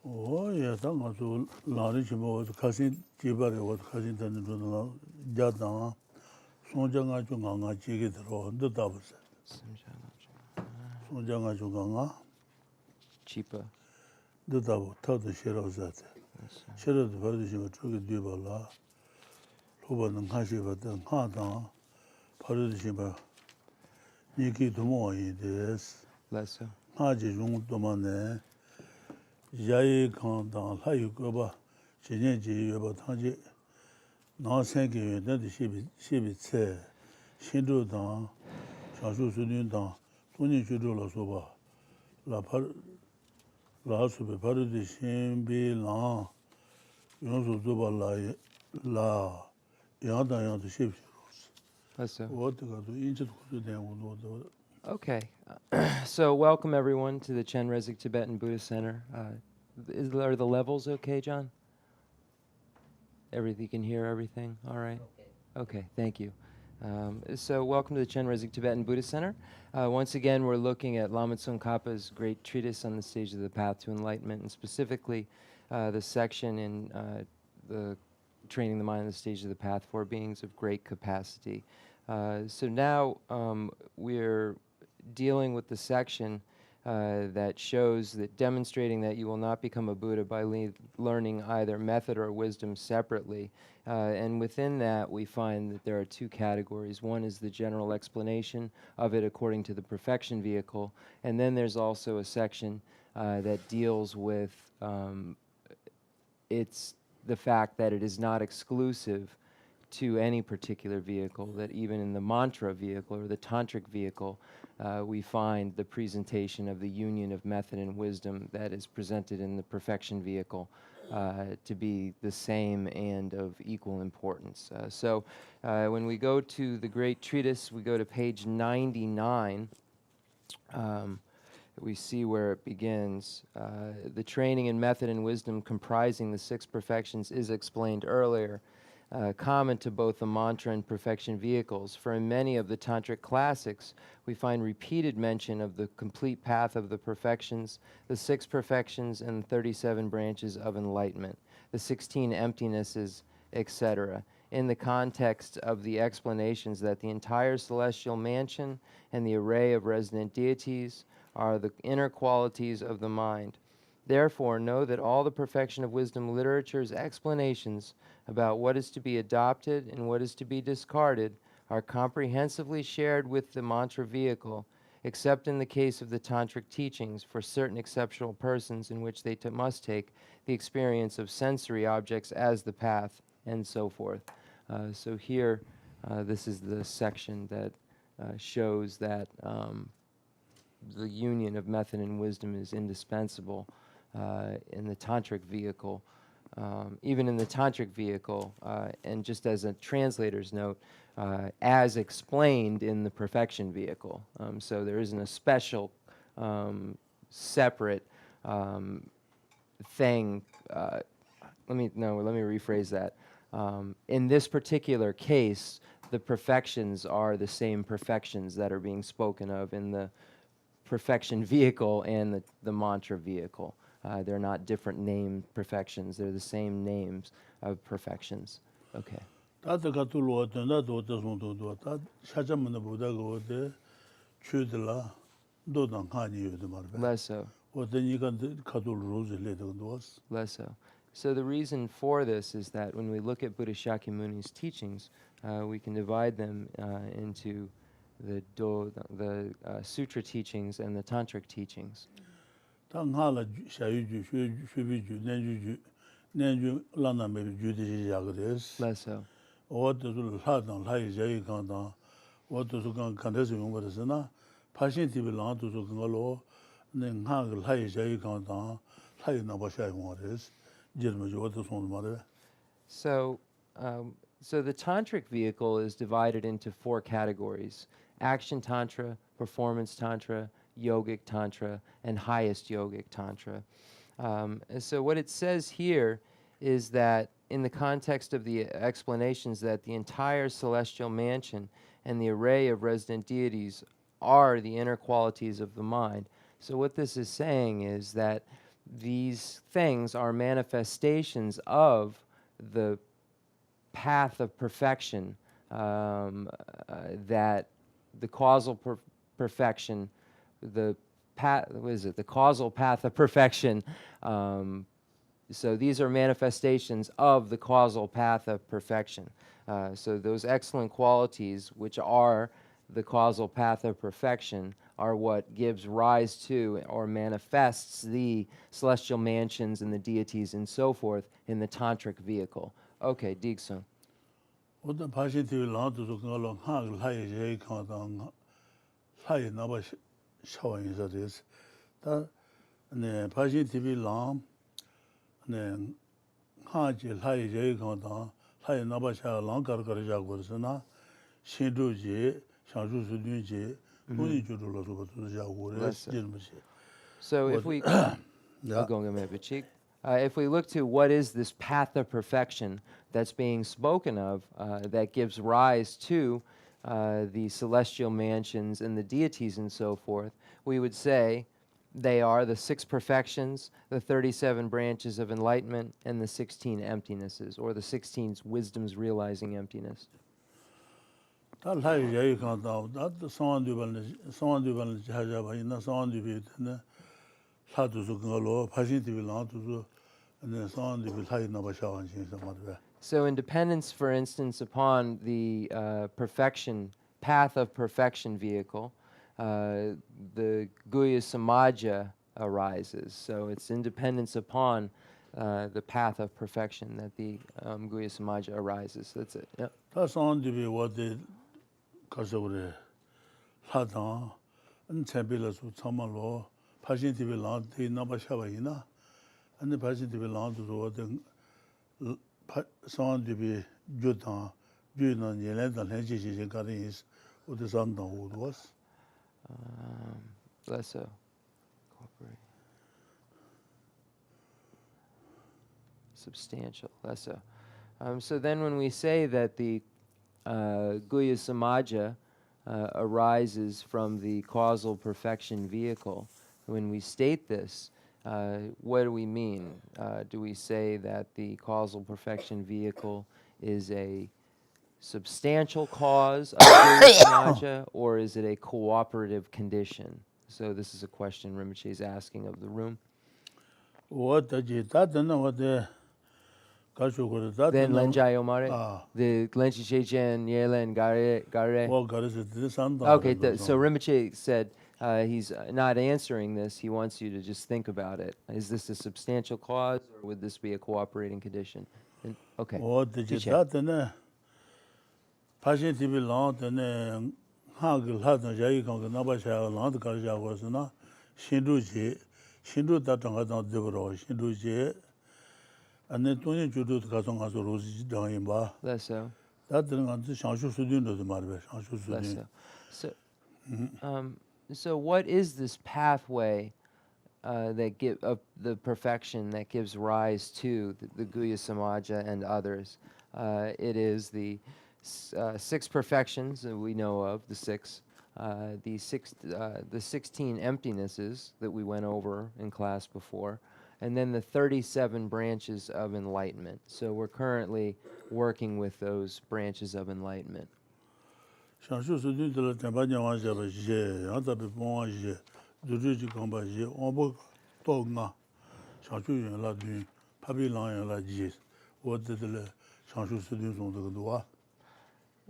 Oh, yeah, thank you. Lari Chimo was cousin Jibari was cousin Tanzin Jadana. Sonjanga Junganga Chigitro, the Davos. Sonjanga Junganga, Chipa. the Davo, taught the share of that. Share of the Parisian took a Dubala, Luban and Kashiva, and Hata, Parisian, Niki Tomo in this. Lesso. Haji Jung Domane, Jai Khan, Hayu Goba, Chenji, about Haji. Now, thank you, that the ship said, Shindu Dang, Shashu Sudin Dang, Tony Judola Soba, La Supe Paradishin Be Lang, Yonsu Zuba La Yada Yan the ship. Lesso. What got to inch to them? Okay. So welcome everyone to the Chenrezig Tibetan Buddhist Center. Are the levels okay, John? Everything, you can hear everything? All right. Okay, thank you. So welcome to the Chenrezig Tibetan Buddhist Center. Once again, we're looking at Lama Tsongkhapa's great treatise on the stage of the path to enlightenment, and specifically the section in the training the mind on the stage of the path for beings of great capacity. So now we're dealing with the section that shows that demonstrating that you will not become a Buddha by learning either method or wisdom separately. And within that, we find that there are two categories. One is the general explanation of it according to the perfection vehicle. And then there's also a section that deals with the fact that it is not exclusive to any particular vehicle, that even in the mantra vehicle or the tantric vehicle, we find the presentation of the union of method and wisdom that is presented in the perfection vehicle to be the same and of equal importance. So when we go to the great treatise, we go to page 99. We see where it begins. The training in method and wisdom comprising the six perfections is explained earlier. Common to both the mantra and perfection vehicles, for in many of the tantric classics we find repeated mention of the complete path of the perfections, the six perfections and 37 branches of enlightenment, the 16 emptinesses, etc., in the context of the explanations that the entire celestial mansion and the array of resident deities are the inner qualities of the mind. Therefore, know that all the perfection of wisdom literature's explanations about what is to be adopted and what is to be discarded are comprehensively shared with the mantra vehicle, except in the case of the tantric teachings for certain exceptional persons in which they must take the experience of sensory objects as the path, and so forth. So here, this is the section that shows that the union of method and wisdom is indispensable in the tantric vehicle. Even in the tantric vehicle, and just as a translator's note, as explained in the perfection vehicle. So there isn't a special, separate thing. Let me rephrase that. In this particular case, the perfections are the same perfections that are being spoken of in the perfection vehicle and the mantra vehicle. They're not different named perfections. They're the same names of perfections. Okay. Less so. Less so. So the reason for this is that when we look at Buddha Shakyamuni's teachings, we can divide them into the sutra teachings and the tantric teachings. Less so. So the tantric vehicle is divided into four categories: action tantra, performance tantra, yogic tantra, and highest yogic tantra. So what it says here is that in the context of the explanations that the entire celestial mansion and the array of resident deities are the inner qualities of the mind. So what this is saying is that these things are manifestations of the path of perfection, that the causal perfection, the path, what is it? The causal path of perfection. So these are manifestations of the causal path of perfection. So those excellent qualities, which are the causal path of perfection, are what gives rise to or manifests the celestial mansions and the deities and so forth in the tantric vehicle. Okay, Digsun. 어떤 파신티비 라도도 그걸로 하글 하이 제이 칸당 하이 나바 샤와인서 됐어. 다 네, 파신티비 람 네, 하지 하이 제이 칸당 하이 나바 샤 랑가르가르자 거스나 신도지 샤주수든지 돈이 주로로 도자 고래 지르면서. So if we if we look to what is this path of perfection that's being spoken of, that gives rise to the celestial mansions and the deities and so forth, we would say they are the 6 perfections, the 37 branches of enlightenment, and the 16 emptinesses, or the 16 wisdoms realizing emptiness. 다 하이 제이 칸당 나도 상완두번 자자바 있나 상완두비는 사두수 그걸로 파신티비 라도도 So independence, for instance, upon the perfection, path of perfection vehicle, the Guhya Samaja arises. So it's independence upon the path of perfection that the Guhya Samaja arises. That's it. Yep. And the person to belong to the someone to be good on doing on the land and hedges and gardens with the sun who was. Less so. Cooperate. Substantial. Less so. So then when we say that the Guhya Samaja arises from the causal perfection vehicle, when we state this, what do we mean? Do we say that the causal perfection vehicle is a substantial cause of Guhya Samaja, or is it a cooperative condition? So this is a question Rinpoche is asking of the room. Then Lenjai Omare? The Lenchi Shechen, Yelen, Gare. Okay, so Rinpoche said, he's not answering this. He wants you to just think about it. Is this a substantial cause, or would this be a cooperating condition? Okay. Less so. So what is this pathway that give of the perfection that gives rise to the Guhya Samaja and others? It is the 6 perfections that we know of, the 16 emptinesses that we went over in class before, and then the 37 branches of enlightenment. So we're currently working with those branches of enlightenment.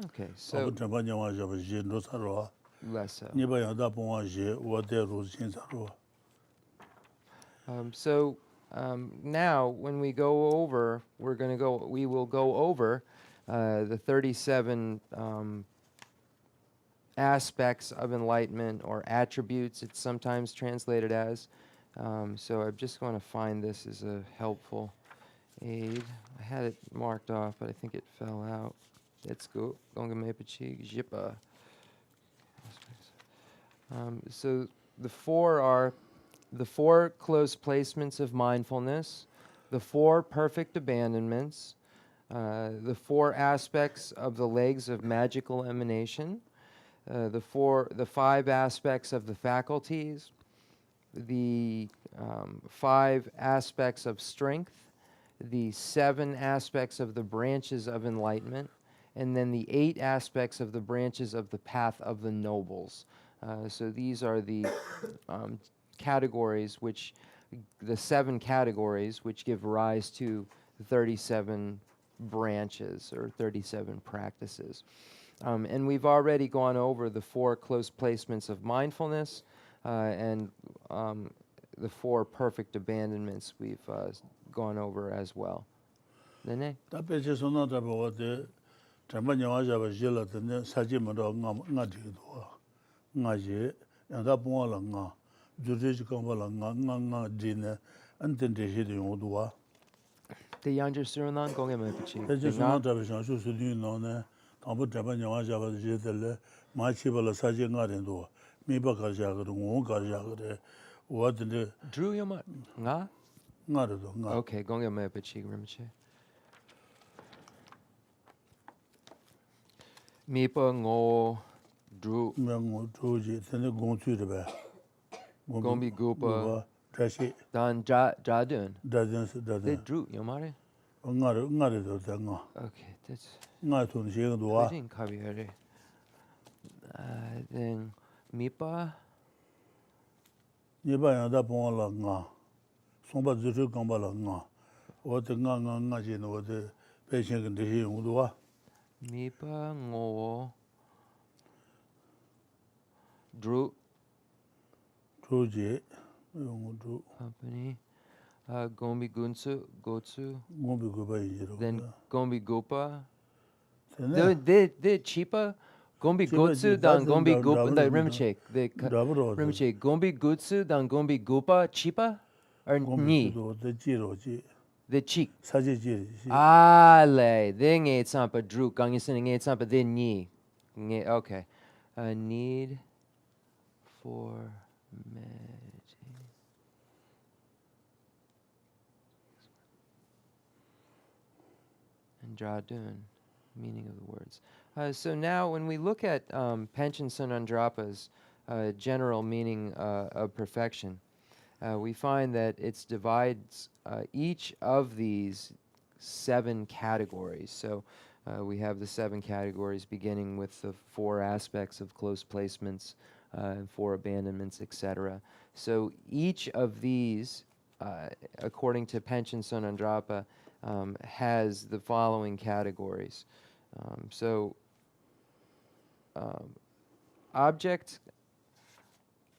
Okay, so less so. Now when we go over, we will go over the 37 aspects of enlightenment, or attributes, it's sometimes translated as. So I'm just going to find this as a helpful aid. I had it marked off, but I think it fell out. Let's go. So the 4 are the 4 close placements of mindfulness, the 4 perfect abandonments, the 4 aspects of the legs of magical emanation, the 5 aspects of the faculties, the 5 aspects of strength, the 7 aspects of the branches of enlightenment, and then the 8 aspects of the branches of the path of the nobles. So these are the categories which, the 7 categories which give rise to 37 branches or 37 practices. And we've already gone over the 4 close placements of mindfulness and the 4 perfect abandonments we've gone over as well. Nene? The Yanjer Surunan Gongem Epichi. Drew Yama Nga? Okay, Gongem Epichi Rinpoche. Mipa Ngo Drew Gombi Gupa Dan Jadun. They drew Yamare? Okay, that's didn't cover then Mipa Mipa Ngo Drew Company Gombi Gunsu Gotsu then Gombi Gupa the Chipa Gombi Gotsu dan Gombi Gupa the Rinpoche the Rinpoche Gombi Gutsu dan Gombi Gupa Chipa or Ni the cheek le the ngay sampa Drew gang sin ngay sampa the Ni okay a need for meditation. And Jadun, meaning of the words. So now when we look at Panchen Sunandrapa's general meaning of perfection, we find that it divides each of these 7 categories. So we have the 7 categories beginning with the 4 aspects of close placements, 4 abandonments, etc. So each of these, according to Panchen Sunandrapa, has the following categories.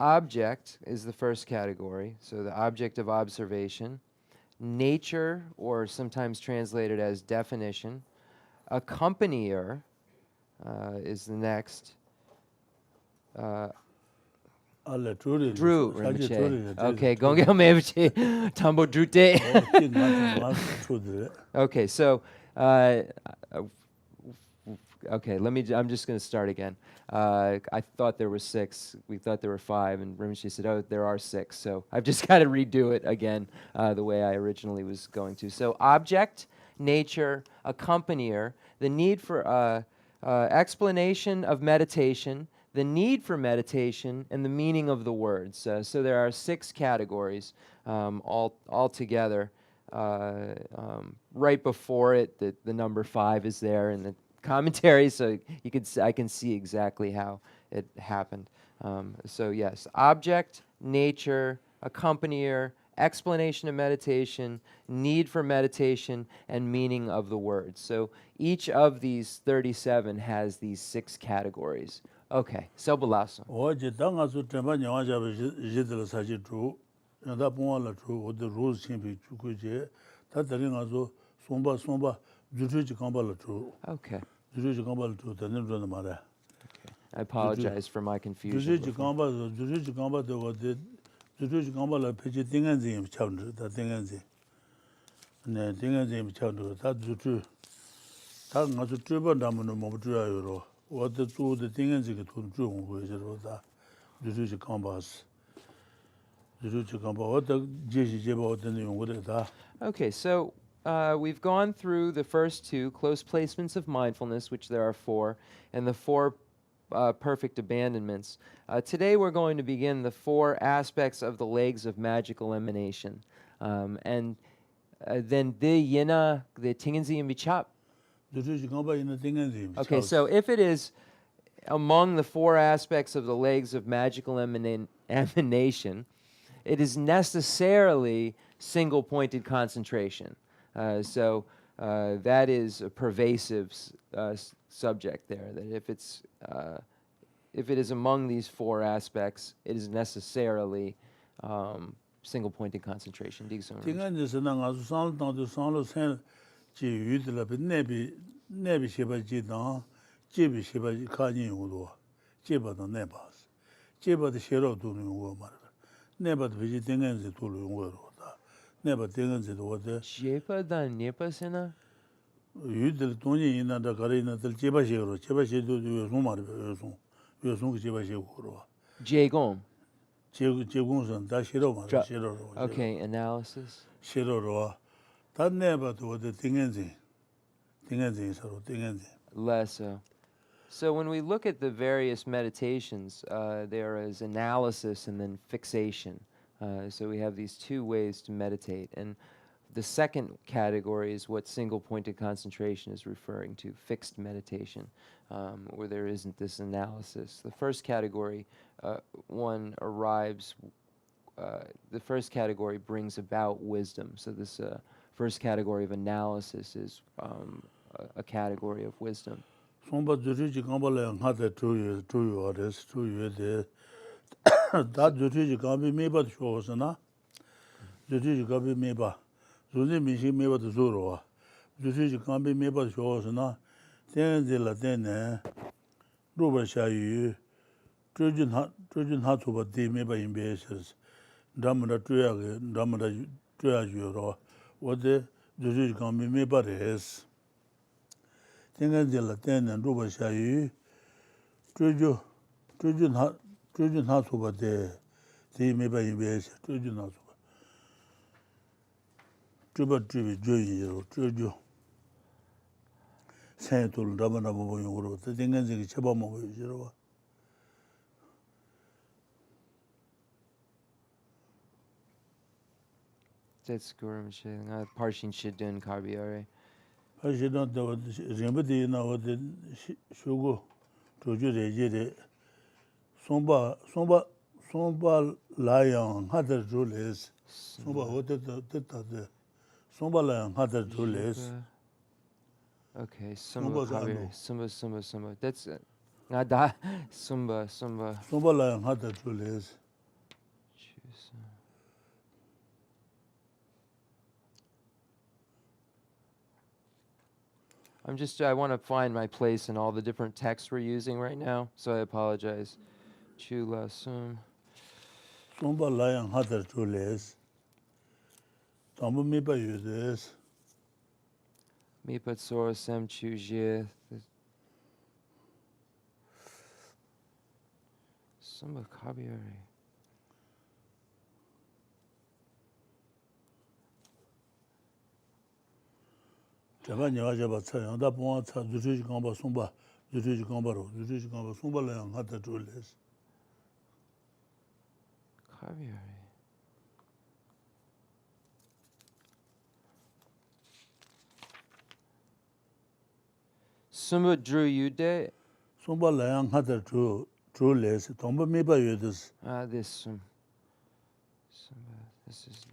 Object is the first category, so the object of observation. Nature, or sometimes translated as definition. Accompanier is the next. Drew Rinpoche. Okay, Gongel Meviche. Tambo Drute. Okay, so okay, I'm just going to start again. I thought there were 6. We thought there were 5, and Rinpoche said, oh, there are 6. So I've just got to redo it again the way I originally was going to. So object, nature, accompanier, the need for explanation of meditation, the need for meditation, and the meaning of the words. So there are 6 categories all together. Right before it, the number 5 is there in the commentary, so I can see exactly how it happened. So yes, object, nature, accompanier, explanation of meditation, need for meditation, and meaning of the words. So each of these 37 has these 6 categories. Okay, so Balaso. Okay. I apologize for my confusion. Okay, so we've gone through the first 2 close placements of mindfulness, which there are 4, and the 4 perfect abandonments. Today we're going to begin the 4 aspects of the legs of magical emanation. And then the yena, the tingenzi and bichap. Okay, so if it is among the 4 aspects of the legs of magical emanation, it is necessarily single-pointed concentration. So that is a pervasive subject there. That if it is among these 4 aspects, it is necessarily single-pointed concentration. Jepa dan nepa sena? Jegom. Okay, analysis. Less so. So when we look at the various meditations, there is analysis and then fixation. So we have these 2 ways to meditate. And the second category is what single-pointed concentration is referring to, fixed meditation, where there isn't this analysis. The first category, the first category brings about wisdom. So this first category of analysis is a category of wisdom. That's Guru Parshin Shidun Karbiare. Parshin Rimbadi na wade shugo toju reje somba layang hadar jules somba wade de somba layang hadar jules. Okay, Sumba. That's it. Nada Sumba. Somba layang hadar jules. I want to find my place in all the different texts we're using right now, so I apologize. Chula Sum. Somba layang hadar jules. Tambu mipa yudes. Mipa Tsora Sem Chu Jie. Sumba Kabiari. Jaba nyaga jaba tsa yang da pwa tsa zuji gamba somba zuji gamba somba layang hadar jules. Kabiari. Sumba Drew Yude. Somba layang hadar jules. Tambu mipa yudes. This Sumba. This is.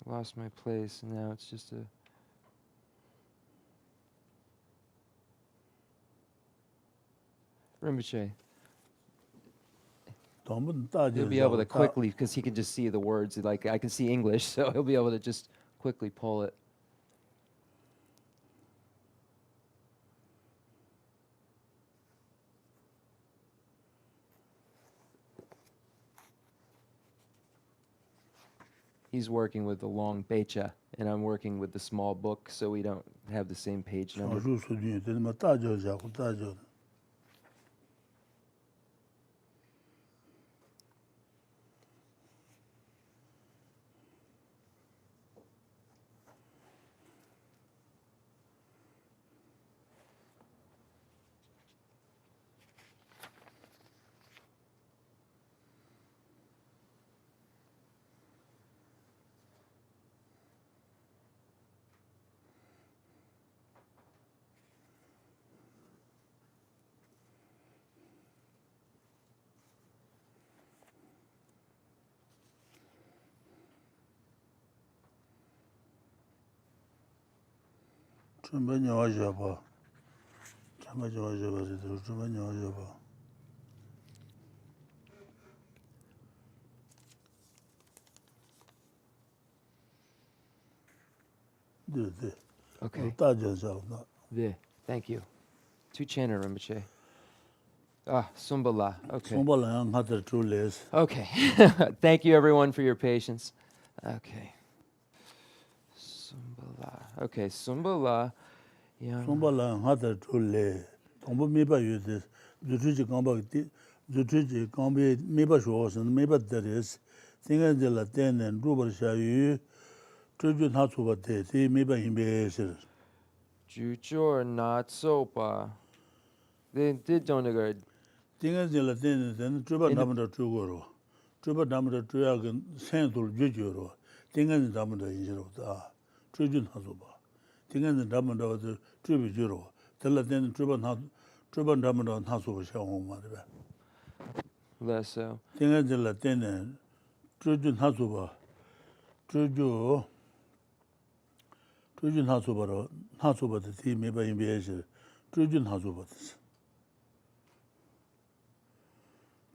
Lost my place, and now it's just a. Rinpoche. He'll be able to quickly, because he can just see the words. Like I can see English, so he'll be able to just quickly pull it. He's working with the long becha, and I'm working with the small book, so we don't have the same page number. 준비 녀와줘 봐. 잠깐 녀와줘 봐. 준비 녀와줘 봐. 네. Okay. 따져서. Yeah. Thank you. To Chenrezig Rinpoche. Ah, Sumbala. Okay. 송발랑 하들 줄레스. Okay. Thank you, everyone, for your patience. Okay. Sumbala. Okay, Sumbala. Yeah. 송발랑 하들 줄레. 동부 미바 유데. 주주지 강바기 주주지 강비 미바 쇼스는 미바 데레스. 생각들라 때는 루버샤유. 주주 하수바데. 이 미바 힘베스. Jujor not sopa. They don't agree. 생각들라 때는 주바 남도 주고로. 주바 남도 주야근 생돌 주주로. 생각은 남도 인지로다. 주주 하수바. 생각은 남도 주비 주로. 들라 때는 주바 남도 하수바 샤오 말이야. Less so. 생각들라 때는 주주 하수바. 주주 하수바로 하수바도 팀에바 임베스. 주주 하수바도.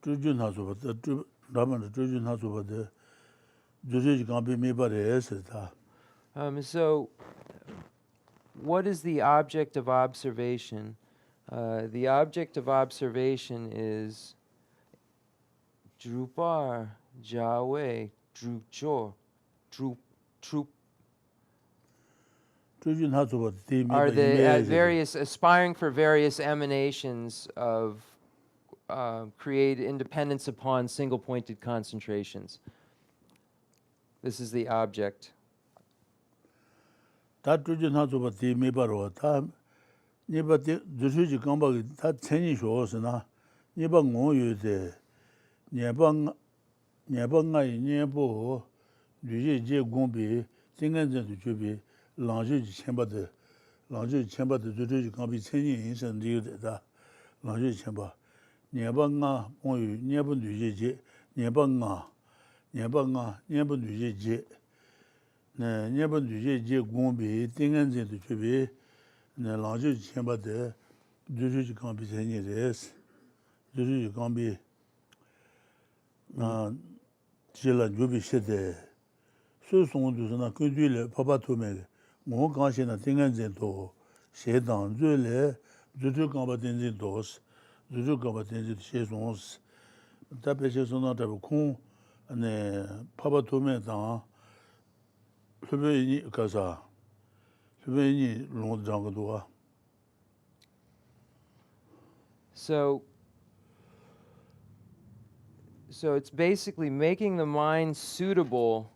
주주 하수바도 남은 주주 하수바도 주주지 강비 미바레스다. So, what is the object of observation? The object of observation is Drupar, Jawe, Drupchor, Drup. 주주 하수바도 팀에바 Are the 임베스. various aspiring for various emanations of create independence upon single-pointed concentrations. This is the object. 다 주주 하수바도 팀에바로 다 니바데 주주지 강바기 다 천이 쇼스나 니방 오유데 녀방아이 녀보 주지제 공비 생간전도 주비 랑주지 첨바데 주주지 강비 천이 인생 리우데다 랑주지 첨바 녀방아 오유 녀분 주지제 녀방아 녀분 주지제 네 녀분 주지제 공비 생간전도 주비 네 랑주지 첨바데 주주지 강비 천이 레스 주주지 강비 질란 주비 시대 수송도스나 근주를 파바토메 뭐 강신나 땡간전도 세당주를 주주 강바된지 도스 주주 강바된지 세송스 답에서나 답고 네 파바토메다 흡연이 가서 흡연이 롱장도와 So it's basically making the mind suitable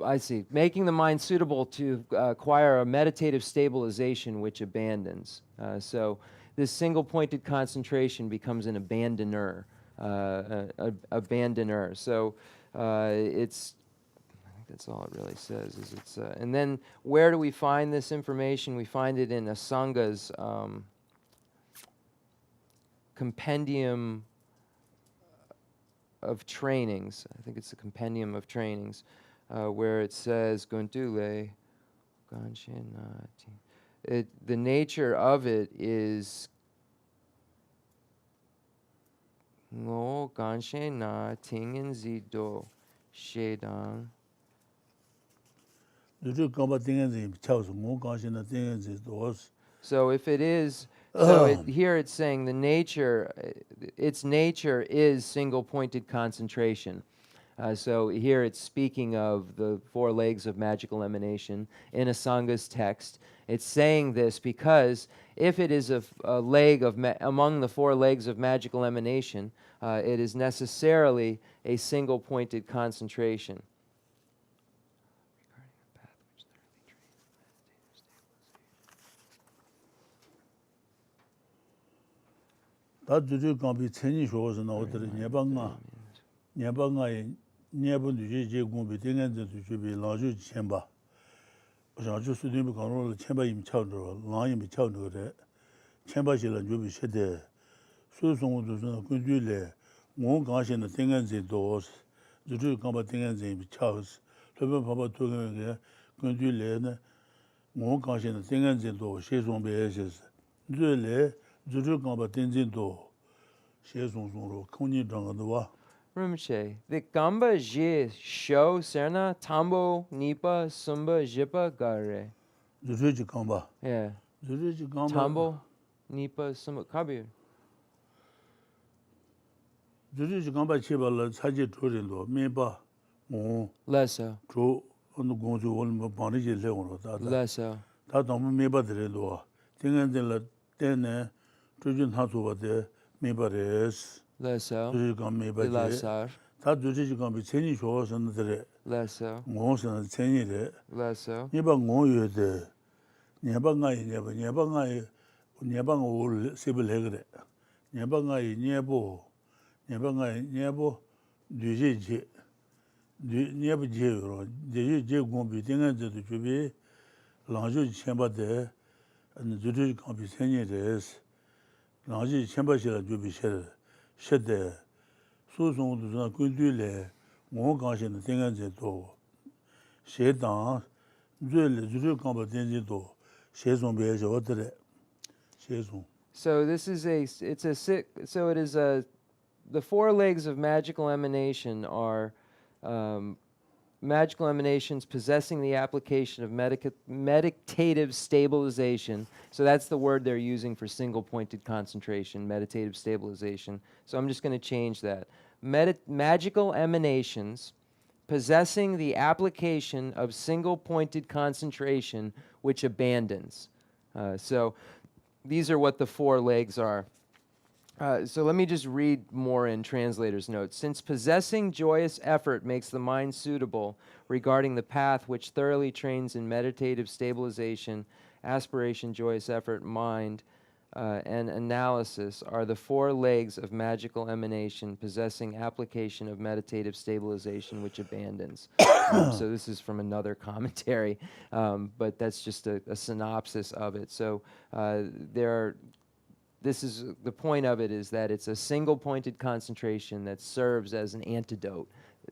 I see. Making the mind suitable to acquire a meditative stabilization which abandons. So this single-pointed concentration becomes an abandoner. Abandoner. So it's, I think that's all it really says. Is it's and then where do we find this information? We find it in Asanga's compendium of trainings. I think it's a compendium of trainings. Where it says Guntule, the nature of it is Ngo Ganshe Na Tingen Zido Shedang. So if it is, here it's saying the nature, its nature is single-pointed concentration. So here it's speaking of the four legs of magical emanation in Asanga's text. It's saying this because if it is a leg of among the four legs of magical emanation, it is necessarily a single-pointed concentration. 녀분 주제 공비 등한데 주비 라주 쳔바 자주 수준이 강로를 쳔바 임 차우로 라임 차우로 그래 쳔바실은 주비 세대 수송도는 근주래 ngō gāngshī na tēngān zī dōs, zūrū kāmbā tēngān zī bī chāws, lōpā pāpā tōgāng gā gōndū lē na ngō gāngshī na tēngān zī dō, shē sōng bē shēs, zū lē zūrū kāmbā tēngān dō, shē sōng sōng rō, kōnyi dāngā dō. Rinpoche, the Gamba Ji Sho Serna Tambo Nipa Sumba Jipa Gare. zūrū jī kāmbā. Yeah. zūrū jī kāmbā. Tambo Nipa Sumba Kabir. zūrū jī kāmbā chī bā lā chā jī chō rī dō, mē bā ngō Lessa. chō gōng chō wō lī bā nī jī lē gō rō tā tā. Lessa. Tā tāng mē bā dī rī dō, tēngān dī lā tēnē chō jī nā chō bā dē mē bā rēs. Lessa. zūrū jī kāmbā mē bā jī. Lasar. Tā zūrū jī kāmbā chēnī shō sā nā dī rē, Lessa. ngō sā nā chēnī rē. Lessa. Nye bā ngō yu dē, nye bā ngā yī, nye bā ngā wō sī bā lē gā rē. Nye bā ngā yī, nye bō dū jī jī, nye bā jī yu rō, dē yu jī gōng bī, tēngā jī dō chū bī, lāng zhū jī chēn bā dē, zūrū jī kāmbā chēnī rē sī, lāng zhū jī chēn bā shī rā chū bī shē dē, sū sōng dō sō nā kuñ dū lē, ngō kāng shī nā tēngā jī dō, shē dāng, zūrū kāmbā tēngā jī dō, shē sōng bē shē wā tā rē, shē sōng. So this is the four legs of magical emanation are magical emanations possessing the application of meditative stabilization. So that's the word they're using for single-pointed concentration, meditative stabilization. So I'm just going to change that. Magical emanations possessing the application of single-pointed concentration which abandons. So these are what the four legs are. So let me just read more in translator's notes. Since possessing joyous effort makes the mind suitable regarding the path which thoroughly trains in meditative stabilization, aspiration, joyous effort, mind, and analysis are the four legs of magical emanation possessing application of meditative stabilization which abandons. So this is from another commentary, but that's just a synopsis of it. So this is the point of it is that it's a single-pointed concentration that serves as an antidote,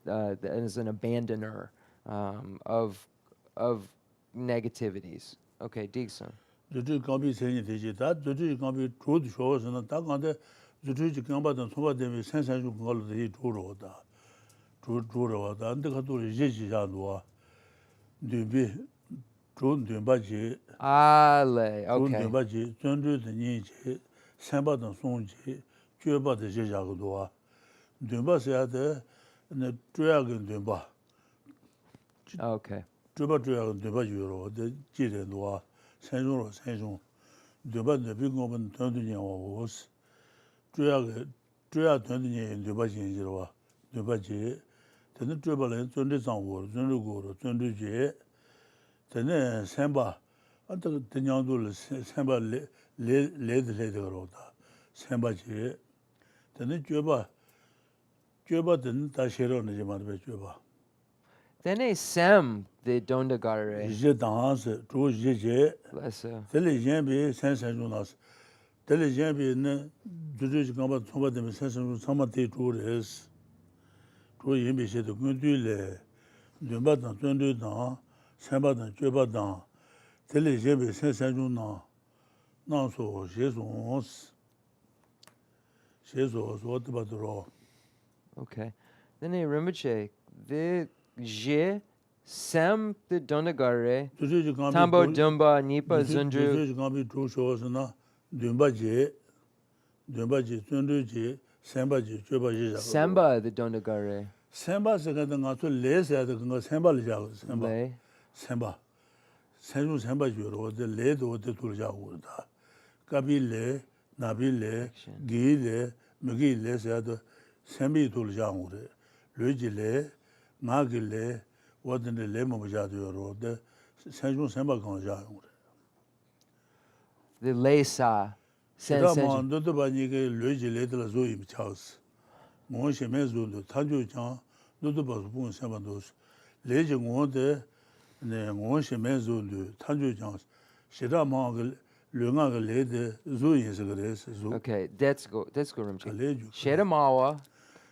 as an abandoner of negativities. Okay, Digson. zūrū kāmbī sēnī tēshī, tā zūrū kāmbī chō tu shō sā na, tā kāntē zūrū kāmbā tā sōmbā tēmī sēn sēn shū kāngā lō tēshī chō rō tā, chō rō tā, ndē kā tō rī yē shī shā ndō wā, ndūmbī, chō ndūmbā jī, chō ndūmbā jī, zōn rū tā nī jī, sēn bā tā sōng jī, chō bā tā shī shā kā ndō wā, ndūmbā sā yā tā, chō yā kā ndūmbā, chō bā kā ndūmbā jī rō, tā jī rē ndō wā, 생존으로 생존 되받는 비공은 돈들이 오스 줘야 돈들이 되받이지로 와 되받이 되는 줘발은 존재상으로 존재고로 존재지 되는 셈바 어떤 대냥도 셈바 레드레드로다 셈바지 되는 줘바든 다시로는 좀 말해 줘봐 Then sem the dondagare. Je danse, to je. Tele jambi sensen jonas. Tele jambi ne dudu gamba tomba de sensen sama te to res. To yimbi se de gundu le. Dumba dan tundu dan, samba dan joba dan. Tele jambi sensen jona. Nan so Jesus. Jesus what about the raw? Okay. Then Rinpoche, the Je Sem the Dondagare Tambo Dumba Nipa Zundru Gambi to shows na Dumba Je Zundru Je Semba Je Juba Je Semba the Dondagare Semba second nga to les at the Semba Lja Semba Semba Juro the le do the Turja Urda Kabile Nabile Gile Mugi les at the Sembi Turja Ure Lujile 나길래 어딘데 레모자도로 생존 생각하자. The lesa sense. 너도 바니게 뢰질레들 조임 차스. 뭐시 매주도 탄주장 너도 봐서 본 생각도 레지 뭐데 네 뭐시 매주도 탄주장 시다마가 르가가 레데 조임서 그래서. Okay, that's go Rimchi. Shedamawa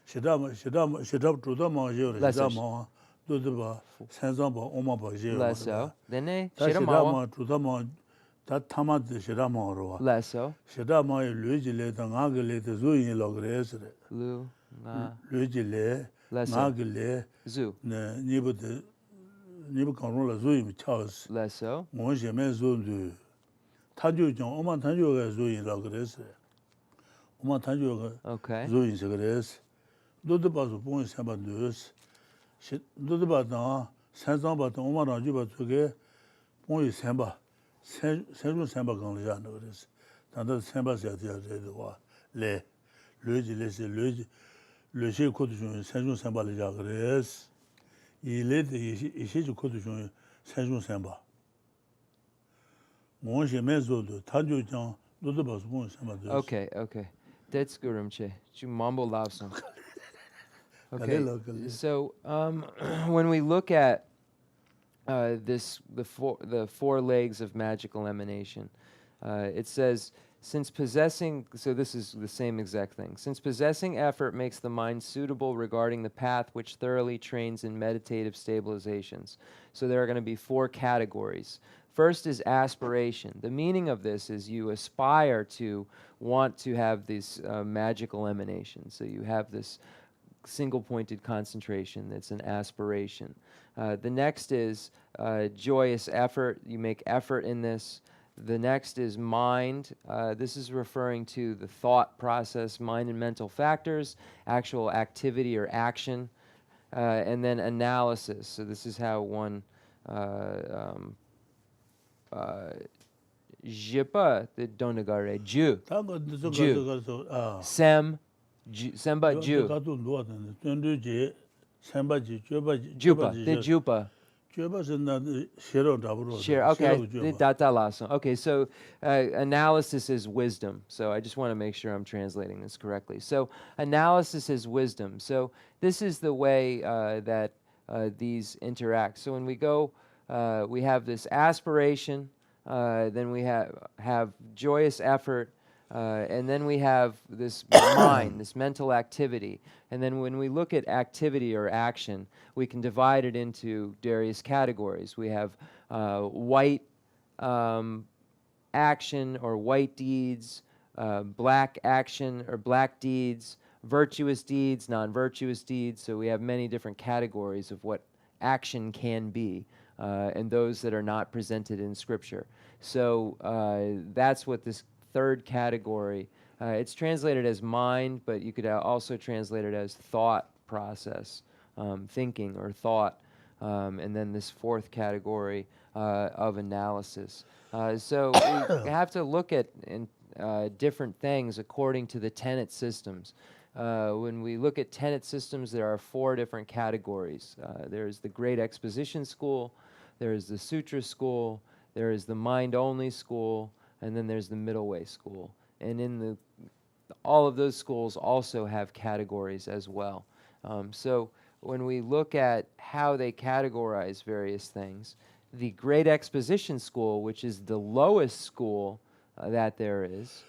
shidab tuda ma jeo Less shidab so. ma do ba sanzang ba oma ba jeo Less so. Then ta shidab Shiramawa. ma tuda ma ta tama de shidab ma ro Less so. shidab ma lu ji le da nga ge le de zu yin lo gre se Lu. Nga. lu ji le Less nga so. ge le Zu. ne ni bu kan ro la zu yin chao Less so. mo je me zu du ta ju jong oma ta ju ge zu yin lo gre se oma ta ju ge Okay. zu yin se gre se do de ba zu bon se ba de do de ba da sanzang ba da oma ra ju ba zu ge bon yi sen ba sen ju sen ba gang le ja ne gre se dan de sen ba se ya de wa le ji le se le shi ko de sen ju sen ba le ja gre se il est de shi ju ko de sen ju sen ba mo je me zo de ta ju jang do de ba zu bon sen ba de Okay. That's Gurumche. Chu Mambo Lobsang. Okay. So when we look at the four legs of magical emanation, it says, since possessing, so this is the same exact thing, since possessing effort makes the mind suitable regarding the path which thoroughly trains in meditative stabilizations. So there are going to be four categories. First is aspiration. The meaning of this is you aspire to want to have these magical emanations. So you have this single-pointed concentration. That's an aspiration. The next is joyous effort. You make effort in this. The next is mind. This is referring to the thought process, mind and mental factors, actual activity or action, and then analysis. So this is how one jipa the donagare ju sem semba ju jupa the jupa. Sure, okay. Okay, so analysis is wisdom. So I just want to make sure I'm translating this correctly. So analysis is wisdom. So this is the way that these interact. So when we go, we have this aspiration, then we have joyous effort, and then we have this mind, this mental activity. And then when we look at activity or action, we can divide it into various categories. We have white action or white deeds, black action or black deeds, virtuous deeds, non-virtuous deeds. So we have many different categories of what action can be, and those that are not presented in Scripture. So that's what this third category, it's translated as mind, but you could also translate it as thought process, thinking or thought, and then this fourth category of analysis. So we have to look at different things according to the tenet systems. When we look at tenet systems, there are four different categories. There's the Great Exposition School, there's the Sutra School, there is the Mind-Only School, and then there's the Middle Way School. And in all of those schools also have categories as well. So when we look at how they categorize various things, the Great Exposition School, which is the lowest school that there is,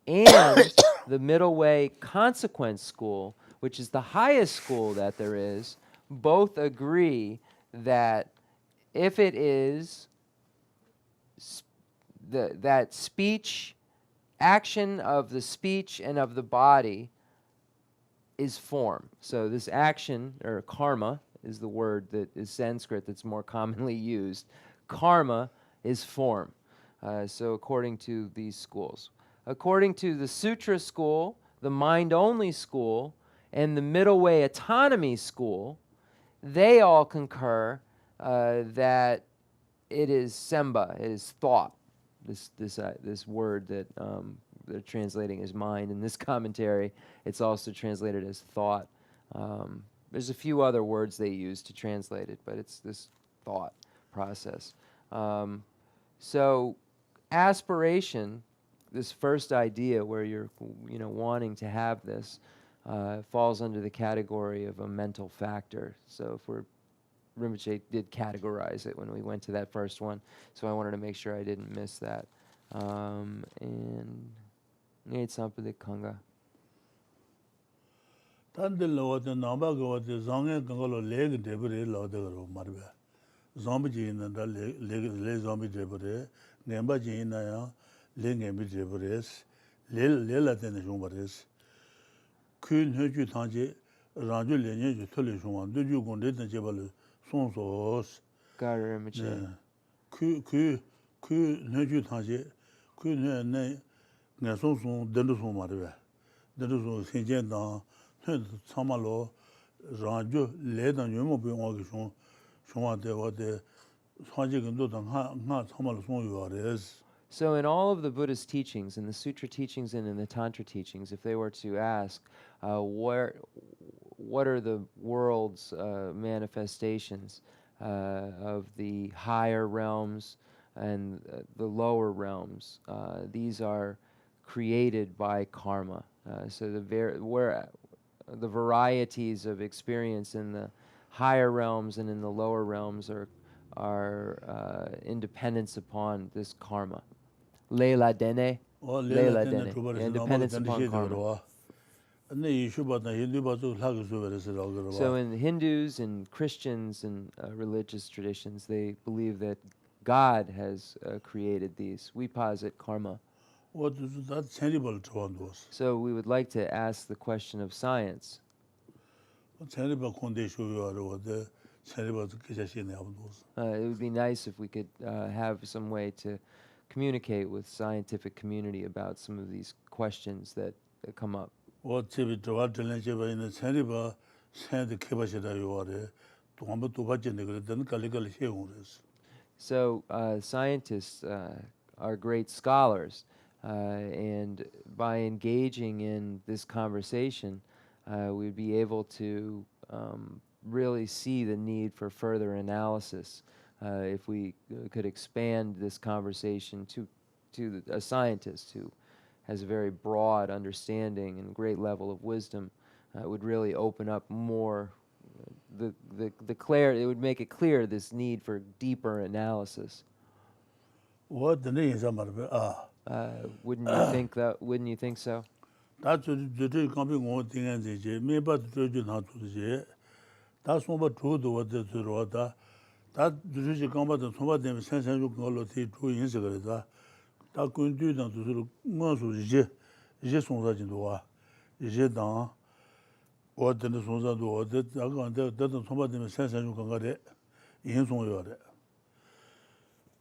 and the Middle Way Consequence School, which is the highest school that there is, both agree that if it is that speech, action of the speech and of the body is form. So this action, or karma, is the word that is Sanskrit that's more commonly used. Karma is form. So according to these schools. According to the Sutra School, the Mind-Only School, and the Middle Way Autonomy School, they all concur that it is semba, it is thought. This word that they're translating as mind in this commentary, it's also translated as thought. There's a few other words they use to translate it, but it's this thought process. So aspiration, this first idea where you're wanting to have this, falls under the category of a mental factor. So if Rinpoche did categorize it when we went to that first one, so I wanted to make sure I didn't miss that. And need something Kanga. Tandil the Namba go the Zanga Gangolo leg debris lauder Marbe. Zombie in the leg zombie debris, Namba Jina, leg and debris, Lila than the Jumbaris. Kun Huju Tanji, Ranju Lenny, Tulishuan, do you go to the Jebel Sonsos? God Rinpoche. Ku Huju Tanji, Kun Nason, Denduson Marbe. Denduson, Sentient, Samalo, Ranju, Led and Yumo Bing Shuma de what the Sanjik do not Samason you are is. So in all of the Buddhist teachings, in the Sutra teachings and in the Tantra teachings, if they were to ask, what are the world's manifestations of the higher realms and the lower realms, these are created by karma. So the varieties of experience in the higher realms and in the lower realms are independence upon this karma. Leila Dene, Leila Dene, independence upon karma. So in Hindus and Christians and religious traditions, they believe that God has created these. We posit karma. That's terrible to us. So we would like to ask the question of science. Terrible condition you are the terrible It would be nice if we could have some way to communicate with scientific community about some of these questions that come up. What Tibet to what in the terrible send the Kibashida you are to watch in the then Calical humors. So scientists are great scholars, and by engaging in this conversation, we'd be able to really see the need for further analysis if we could expand this conversation to a scientist who has a very broad understanding and great level of wisdom. It would really open up more it would make it clear this need for deeper analysis. What the name is Wouldn't you think that? Wouldn't you think so? That's the coming one thing and the me but to do not to the that's what true to what the Rota. That the combat and some of them sense and look all of the two incidents. That couldn't do them to most of the just on that in the war. Is down what the Sonsa do that doesn't some of them sense and you can get it in some yard.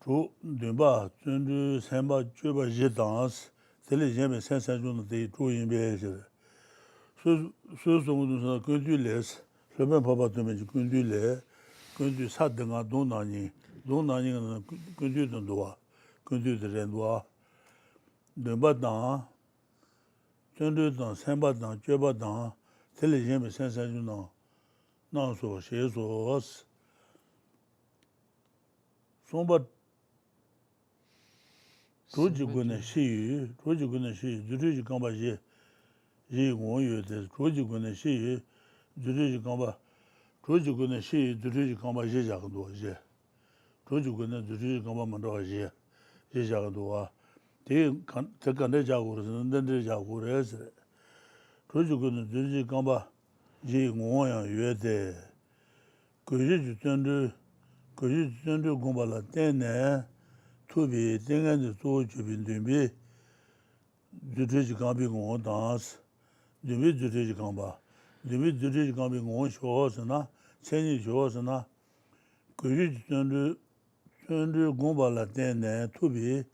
True, Dumba, Tundu, Samba, Juba, Jedans. Télévision sense de tout in behavior. So sont condules, le même papa de me conduler, condu ça dans donani condu dans droit, condu de rendois. De badant, tundu dans samba dans juba dans, télévision sense non so chez os. Somba Rojiguna Shi, Juji Gamba Ji, Wonyu, Rojiguna Shi, Juji Gamba, Rojiguna Shi, Juji Gamba Jijagdo, Rojiguna Juji Gamba Mando Ji, Jijagdoa, the Kanda Jaguars and then the Jaguars. Rojiguna Juji Gamba Ji Wonya Yuede, Kuji Tundu Gumbala Tene. To be thing and the so to be doing Judici Gambi on dance, the mid Judici Gamba, the mid Judici Gambi on shores and not, Chinese shores and not. Could you turn the Gumbala then to be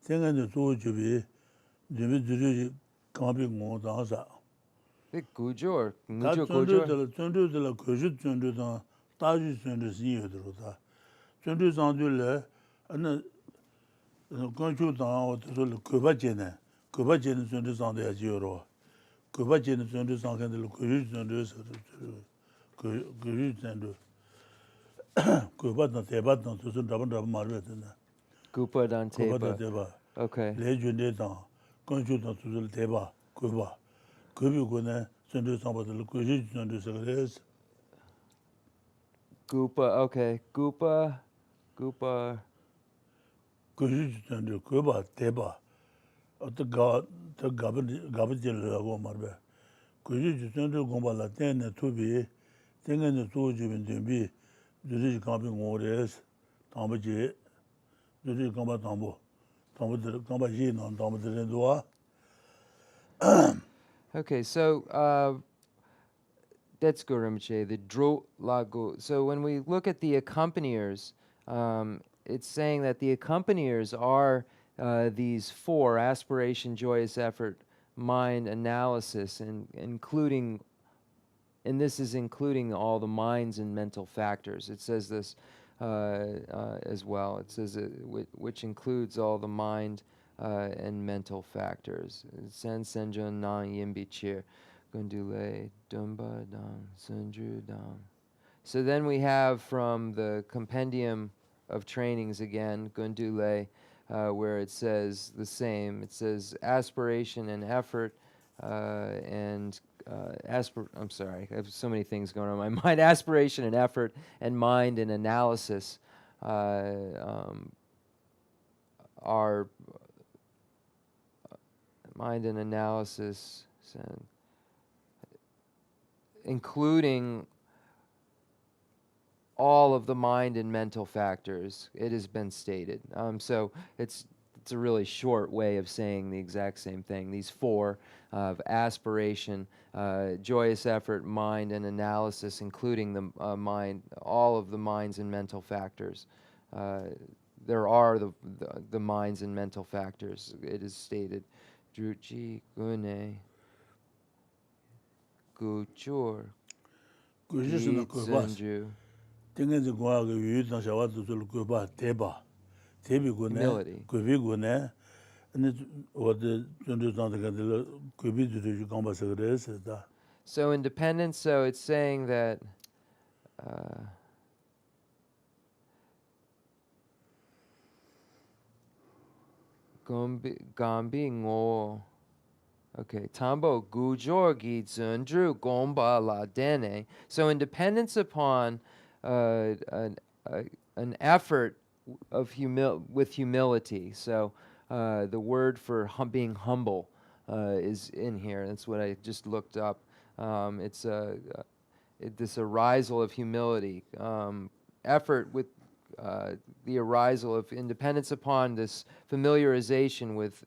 thing and the so to be the mid Judici Gambi on dance. The Gujo, Tundu de la Kuju Tundu dans Taji Tundu Senior de Rota. Tundu Sandule and quand tu dans le Kubajene sont des ans de Juro. Kubajene sont des ans de Kuju de Kuba dans Teba dans tout ce d'abord Marvet. Gupa dans Teba. Okay. Les jeunes dans quand tu dans tout le Teba, Kuba. Kubu connaît sont des ans de Kuju de Secrets. Gupa, okay. Gupa. Kuju Kuba, Teba, the God, the Gabajil Marbe, Kuji Jutendu Gombala Ten to be, Tengen the two Jibin to be, Dudi Camping Warriors, Tambaji, Dudi Gamba Tambo, Tambaji, non Tambaji. Okay, so that's Go Rinpoche, the Dro Lago. So when we look at the accompaniers, it's saying that the accompaniers are these four: aspiration, joyous effort, mind, analysis, and this is including all the minds and mental factors. It says this as well. It says which includes all the mind and mental factors. Sen senjon nan yimbi chir, gundule dumba dang sunju dang. So then we have from the compendium of trainings again, gundule, where it says the same. It says aspiration and effort I'm sorry, I have so many things going on in my mind. Aspiration and effort and mind and analysis are mind and analysis, including all of the mind and mental factors. It has been stated. So it's a really short way of saying the exact same thing. These four of aspiration, joyous effort, mind, and analysis, including the mind, all of the minds and mental factors. There are the minds and mental factors. It is stated. Druji gune guchur gitsenju. Humility. So independence, so it's saying that Gambi ngo. Okay, Tambo Gujor Gi Zundru Gomba La Dene. So independence upon an effort of with humility. So the word for being humble is in here. That's what I just looked up. It's this arisal of humility, effort with the arisal of independence upon this familiarization with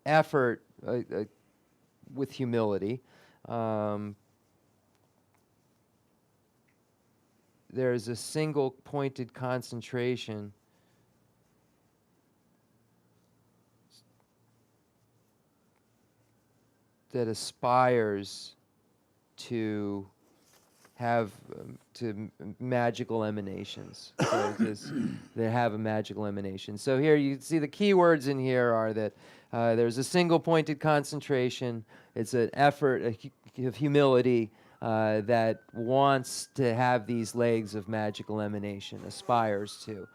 effort with humility. There's a single pointed concentration that aspires to have magical emanations. So they have a magical emanation. So here you see the key words in here are that there's a single pointed concentration. It's an effort of humility that wants to have these legs of magical emanation, aspires to.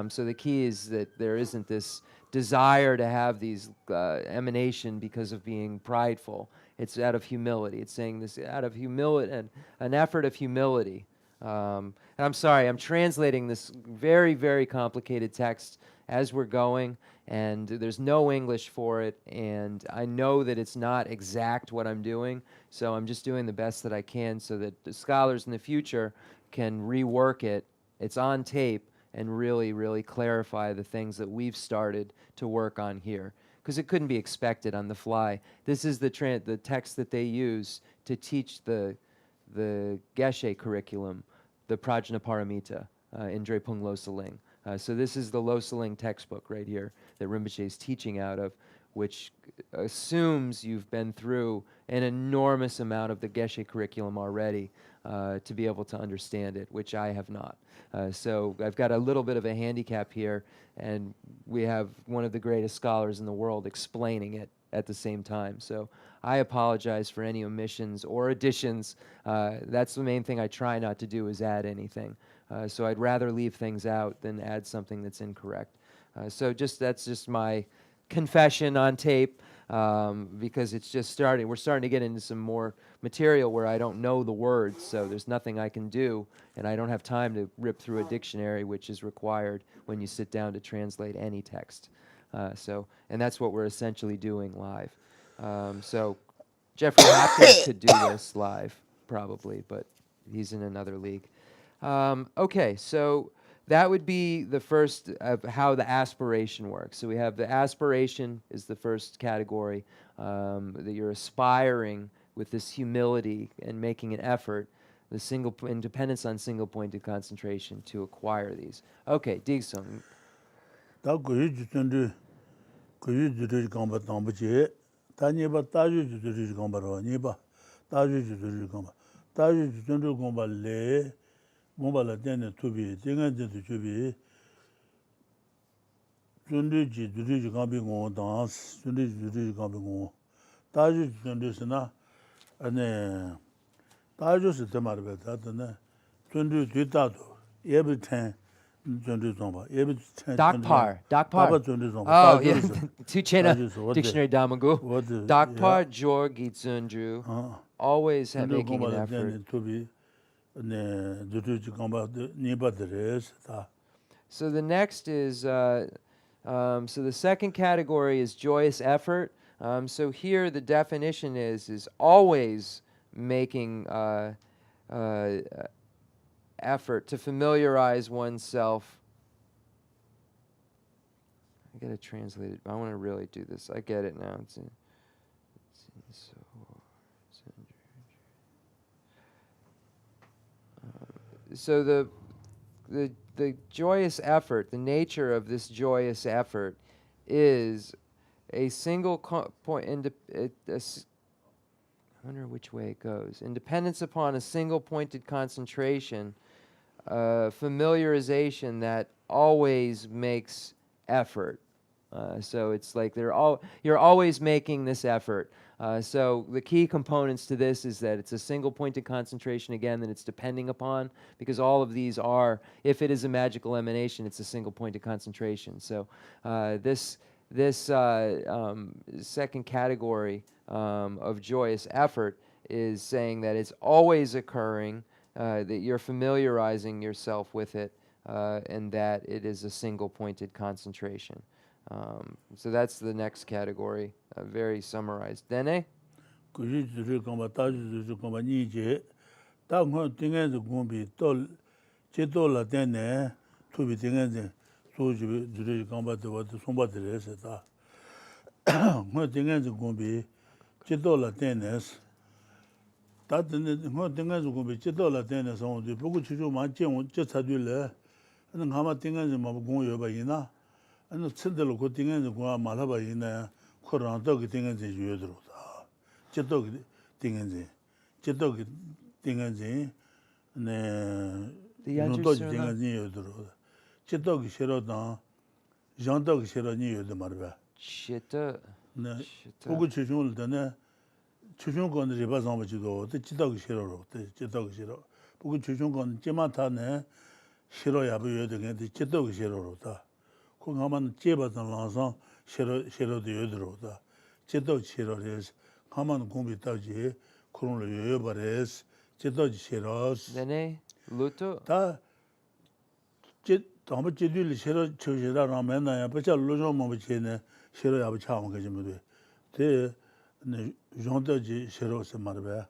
So the key is that there isn't this desire to have these emanation because of being prideful. It's out of humility. It's saying this out of humility, and an effort of humility. And I'm sorry, I'm translating this very, very complicated text as we're going, and there's no English for it, and I know that it's not exact what I'm doing, so I'm just doing the best that I can so that the scholars in the future can rework it. It's on tape, and really, really clarify the things that we've started to work on here. Because it couldn't be expected on the fly. This is the text that they use to teach the Geshe curriculum, the Prajnaparamita in Drepung Losaling. So this is the Losaling textbook right here that Rinpoche is teaching out of, which assumes you've been through an enormous amount of the Geshe curriculum already to be able to understand it, which I have not. So I've got a little bit of a handicap here, and we have one of the greatest scholars in the world explaining it at the same time. So I apologize for any omissions or additions. That's the main thing I try not to do, is add anything. So I'd rather leave things out than add something that's incorrect. So that's just my confession on tape, because it's just starting. We're starting to get into some more material where I don't know the words, so there's nothing I can do, and I don't have time to rip through a dictionary, which is required when you sit down to translate any text. And that's what we're essentially doing live. So Jeffrey Hopkins could do this live, probably, but he's in another league. Okay, so that would be the first of how the aspiration works. So we have the aspiration is the first category, that you're aspiring with this humility and making an effort, the independence on single-pointed concentration to acquire these. Okay, Digsung. 다 고유주든지 고유주들이 감바 담부지 다니바 따주주들이 감바로 니바 따주주들이 감바 따주주들이 감발레 뭐발라 되는 투비 띵한데도 주비 준비지 두리지 감비고 다스 준비지 두리지 감비고 따주주들이스나 안에 따주스 때마르베다네 준비 뒤다도 예비텐 Dakpar. Oh, yeah. Tuchena Dictionary Damagu. Dakpar Jor Gitsunju. Always making an effort. So the next is, so the second category is joyous effort. So here the definition is always making effort to familiarize oneself. I gotta translate it. I want to really do this. I get it now. So the joyous effort, the nature of this joyous effort, is a single point. I wonder which way it goes. Independence upon a single pointed concentration. Familiarization that always makes effort. So it's like you're always making this effort. So the key components to this is that it's a single pointed concentration, again, that it's depending upon, because all of these are, if it is a magical emanation, it's a single pointed concentration. So this second category of joyous effort is saying that it's always occurring, that you're familiarizing yourself with it, and that it is a single-pointed concentration. So that's the next category, very summarized. Dene? 다든지 뭐 등간주 공부 지도라 되는 성원도 보고 주주 많지원 저 는 가마 등간주 뭐 공여 봐이나 아니 친들로 그 등간주 고 말아 봐이나 코란도 그 등간주 유여들어다 지도 등간주 지도 등간주 네 눈도 등간주 유여들어다 지도 싫어다 jan도 싫어니 유여들 말봐 시터 네 보고 주주를 되네 주중권을 리바상바지도 지도가 싫어로 지도가 싫어. 보고 주중권 찌마타네 싫어야 보여야 되는데 지도가 싫어로다. 그거만 제바던 라서 싫어도 여들어다. 지도 싫어래서 가만 공부 따지 그런 걸 여여버려서 지도 싫어서 네네 루토 다음에 제들이 싫어 저지라면 맨날 버자 로좀 뭐 지네 싫어야 봐 차면 거지 뭐 돼. 네 jondaji shero se marbe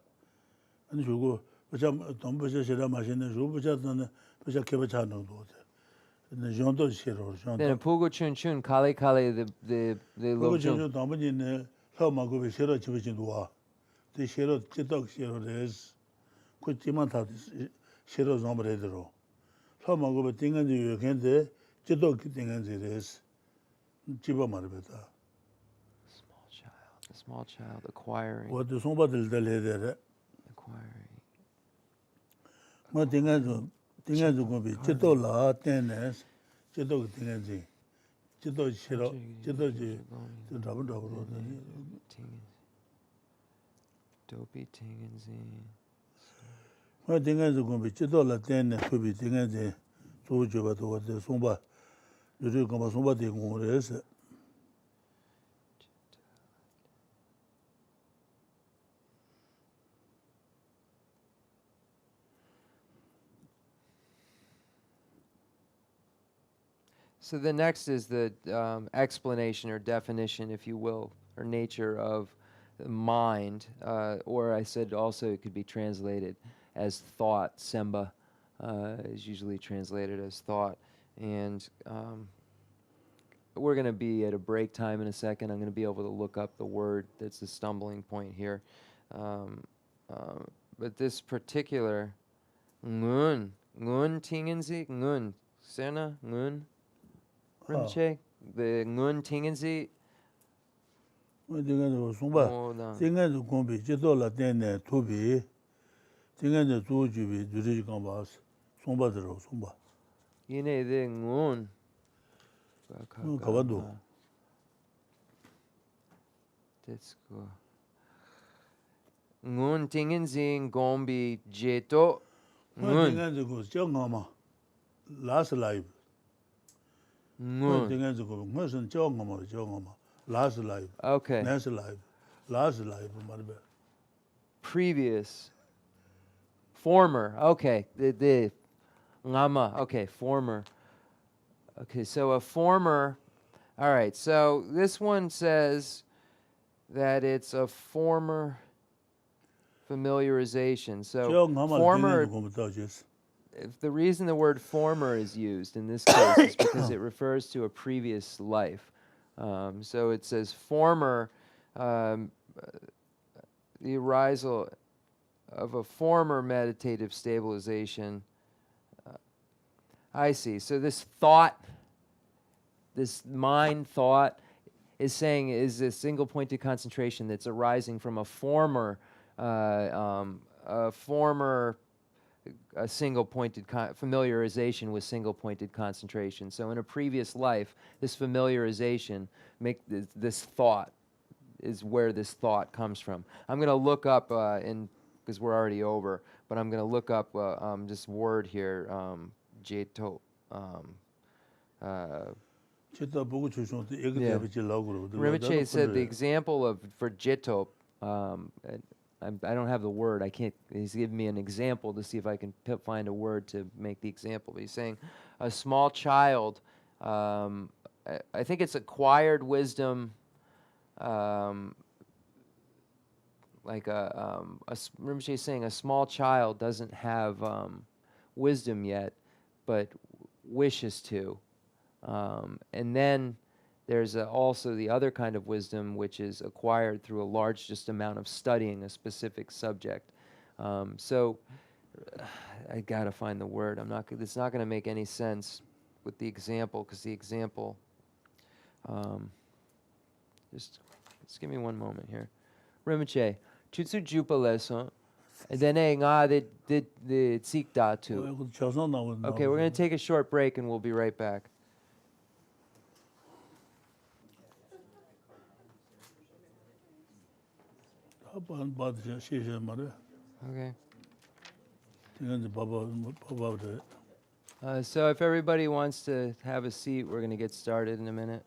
ani jugo bacha tombaja shera machine jugo bacha dan bacha keba chano do ne jondaji shero then pugo chun kale the pugo chun tombaji ne lama go be shero chibichin doa de shero chidok shero res ko chima ta shero zombre dero lama go be tinganji yokende chidok tinganji res chiba marbe ta a small child acquiring. What the somebody there? Acquiring. Ma tingazu go be chito la tenes chito tingazi chito shiro chito ji double Dopi tingazi. Ma tingazu go be chito la tenes to be tingazi so juba to what the somba you go somba de go res. So the next is the explanation or definition, if you will, or nature of mind, or I said also it could be translated as thought. Semba is usually translated as thought. And we're going to be at a break time in a second. I'm going to be able to look up the word that's the stumbling point here. But this particular ngun tingenzi, ngun, sena, ngun, rinpoche, the ngun tingenzi. 띵에도 공비 지도라 때네 투비 띵에도 주주비 주지 간바스 송바들어 송바 이네 데 ngun. 가봐도 That's good. Ngun tingenzi gombi jeto. Ngun. 띵에도 그 정가마 last life Ngun. 띵에도 그 무슨 정가마 last life Okay. next life last life 말বে Previous. Former. Okay. The ngama. Okay. Former. Okay. So a former. All right. So this one says that it's a former familiarization. So former. If the reason the word former is used in this case is because it refers to a previous life. So it says former, the arisal of a former meditative stabilization. I see. So this thought, this mind thought, is saying is a single pointed concentration that's arising from a former a single pointed familiarization with single pointed concentration. So in a previous life, this familiarization, this thought is where this thought comes from. I'm going to look up, because we're already over, but I'm going to look up this word here, jeto. Rinpoche said the example for jeto, I don't have the word. I can't. He's giving me an example to see if I can find a word to make the example. But he's saying a small child. I think it's acquired wisdom. Rinpoche is saying a small child doesn't have wisdom yet, but wishes to. And then there's also the other kind of wisdom, which is acquired through a large just amount of studying a specific subject. So I gotta find the word. It's not gonna make any sense with the example, because the example. Just give me one moment here. Rinpoche, chutsu jupa leson, and then nga the tsik da tu. Okay, we're gonna take a short break and we'll be right back. Okay. So if everybody wants to have a seat, we're going to get started in a minute.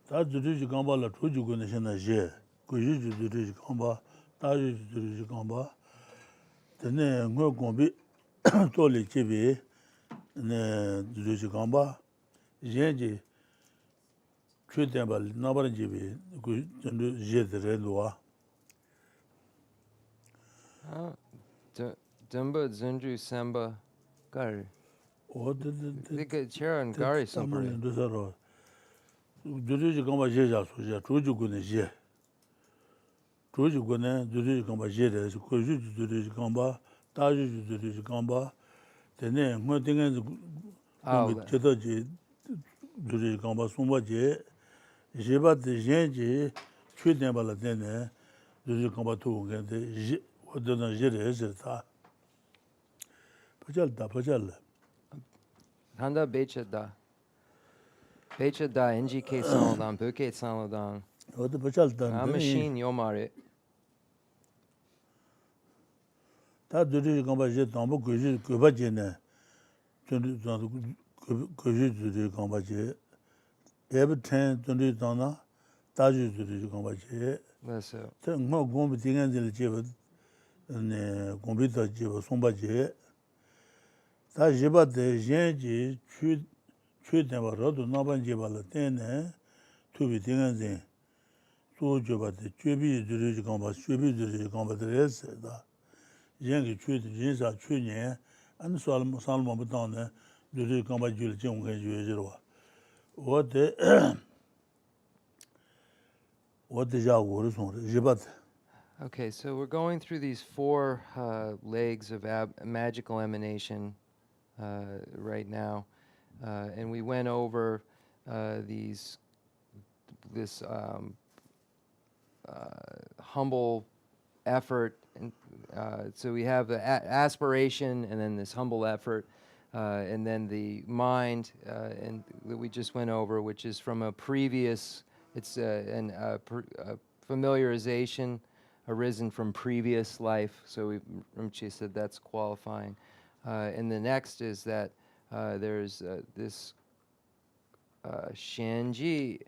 다 주르지 간발라 투주고는 신나제 고주주 주르지 간바 다주 주르지 간바 되네 뭐 공비 돌리 집이 네 주르지 간바 제지 최대발 나버린 집이 그 전도 제들에도와 Dumba Zunju Samba Gari. 어디데 Charon Gari Sampari. 주주지 간바 제자 소자 주주고는 제 주주고는 주주지 간바 제를 고주주 주주지 간바 다주주 주주지 간바 되네 뭐 등에 저도지 주주지 간바 송바제 제바데 제지 최대발라 되네 주주지 간바 도는데 어떤 제를 해서다 버절다 한다 베쳐다 Pechada NGK Saladang, Buket Saladang. 어디 버절다 machine Yomare. 다 주주지 간바 제 담보 고주 고바제네 전도 고주 주주지 간바 제 에버텐 전도 다나 다주 주르지 공바지 Leso. 뭐 공부 딩한들 집어 네 컴퓨터 집어 송바지 다 집어대 젠지 최대마로도 나반 집어라 때네 투비 딩한데 또 집어대 죄비 주르지 공바 죄비 주르지 공바들에서다 젠기 최대 진사 최년 안 살모 부터네 주르지 공바 줄 정해 주지로 어때 Okay, so we're going through these four legs of magical emanation right now, and we went over this humble effort, and so we have the aspiration, and then this humble effort, and then the mind, and that we just went over, which is from a previous. It's a familiarization arisen from previous life, so Rinpoche said that's qualifying. And the next is that there's this Shenji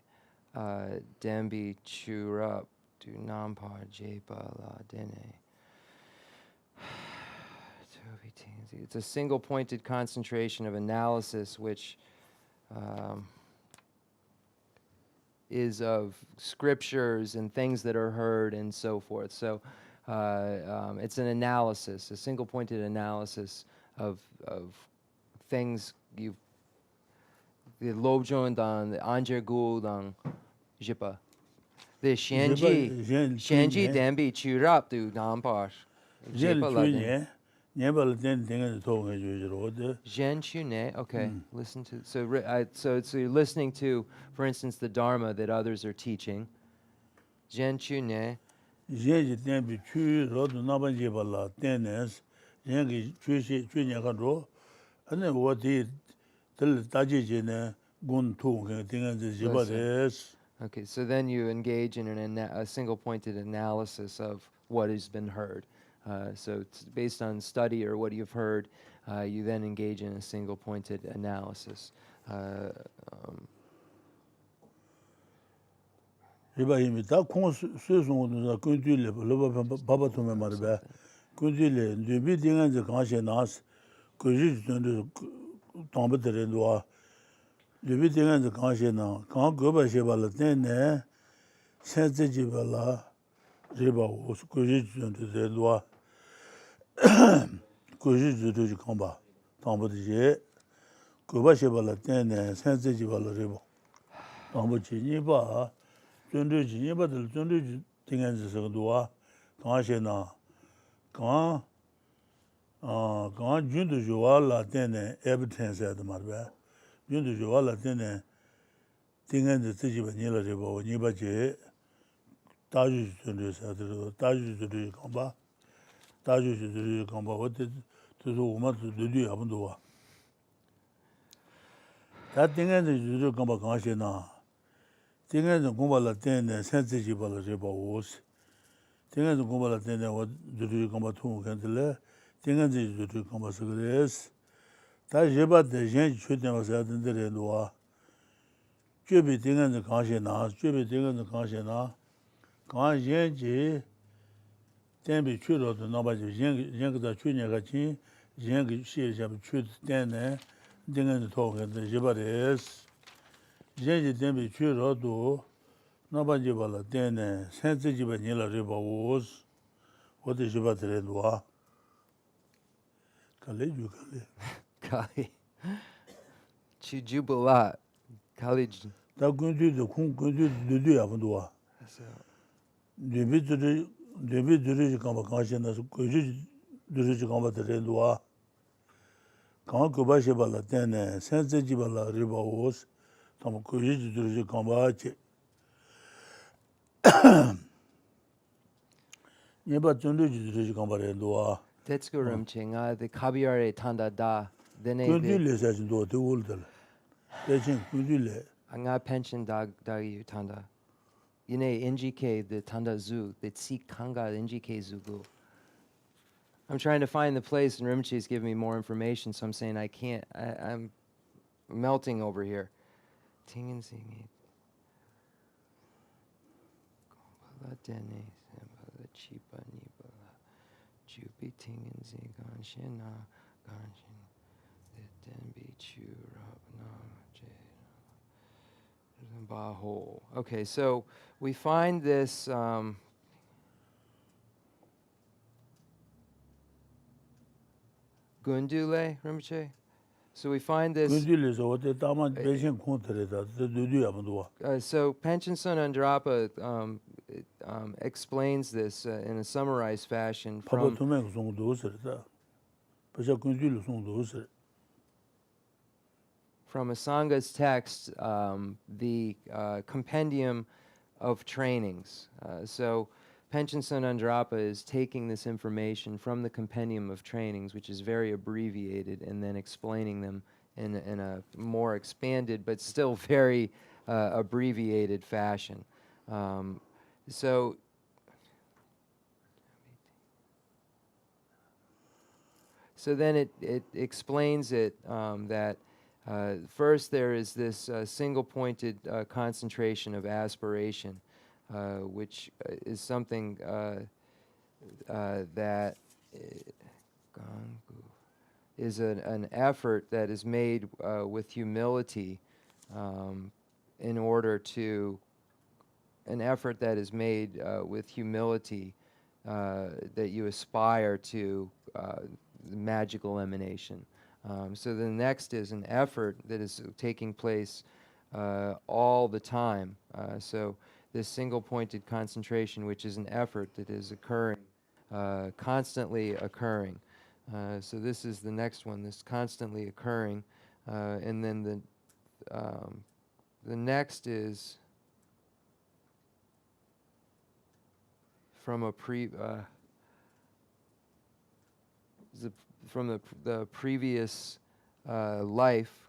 Dembi Churup Du Nampar Jepa La Dene. It's a single-pointed concentration of analysis, which is of scriptures and things that are heard and so forth. So it's an analysis, a single-pointed analysis of things you've the Lobjong dan, the Anjer Gu dan, Jipa. The Shenji Dembi Churap Du Nampar. Jipa Ladin. Zhen Chune, okay. Listen to so you're listening to, for instance, the Dharma that others are teaching. Zhen Chune. Zhen Dembi Chu Rodu Naban Jebala Tenes, Zhen Chu and then what he tell Tajine Gun Tu Jebades. Okay, so then you engage in a single-pointed analysis of what has been heard. So it's based on study or what you've heard, you then engage in a single-pointed analysis. Kuji Kamba, Tambuji, Kubashibala Tene, Sensibala Ribo. Tambuchi Niba, Junduji Niba, the Junduji Tingens Dua, Kanshena, Kan Jundu Juala Tene, Abbot said the Marba, Jundu Juala Tene, Tingens Tijiba Nila Ribo, Nibaji, Taju Jundu, Taju Kamba. 다주주들이 간바 어때 또 오마도 되게 아분도와 다 땡에서 주주 간바 강시나 땡에서 공부할 때는 센스지 발을 해보고 땡에서 공부할 때는 어 주주 간바 통 간들래 땡에서 주주 간바서 그래서 다 제바데 전 최대마서 하던데로와 죄비 땡에서 강시나 죄비 땡에서 강시나 강시지 Tembi Churo to Nabaji, Yankada Chunyagachi, Yank Shi Chut Tene, Dingan talk at the Jibares, Yanki Tembi Churo to Nabaji Bala Tene, Sensitive Nila River was what is Jibatredua? Kali. Kali. Chijubala. Kali. That going to the Kun could do Abundua. Debi Duriji Kamba Kanshina, Kuji Duriji Kamba Redua, Kan Kubashibala Tene, Sensibala Riba was, Tom Kuji Duriji Kamba. Neba Tunduji Duriji Kamba Redua. Tetskurum Chinga, the Kabiare Tanda Da, then Kundile says do the Wulder. They think Kundile. Anga pension Dagi Tanda. Yine NGK, the Tanda Zu, the Tsi Kanga NGK Zugu. I'm trying to find the place, and Rinpoche is giving me more information, so I'm saying I can't. I'm melting over here. la dene la chipa nibala jupi tingin zigan shena ganshin den be chu baho. Okay, so we find this Gundule Rinpoche. So we find this. 군딜에서 어때 다만 배신 콘트레다 두두 아무도 So Panchen Son Andrapa explains this in a summarized fashion 파바 from 투명 송도스다 버저 군딜 송도스 from Asanga's text, the compendium of trainings. So Panchen Son Andrapa is taking this information from the compendium of trainings, which is very abbreviated, and then explaining them in a more expanded but still very abbreviated fashion. So then it explains it that first there is this single-pointed concentration of aspiration, which is something that is an effort that is made with humility in order to, an effort that is made with humility that you aspire to magical emanation. So the next is an effort that is taking place all the time. So this single-pointed concentration, which is an effort that is occurring, constantly occurring. So this is the next one, this constantly occurring. And then the next is from a from the previous life,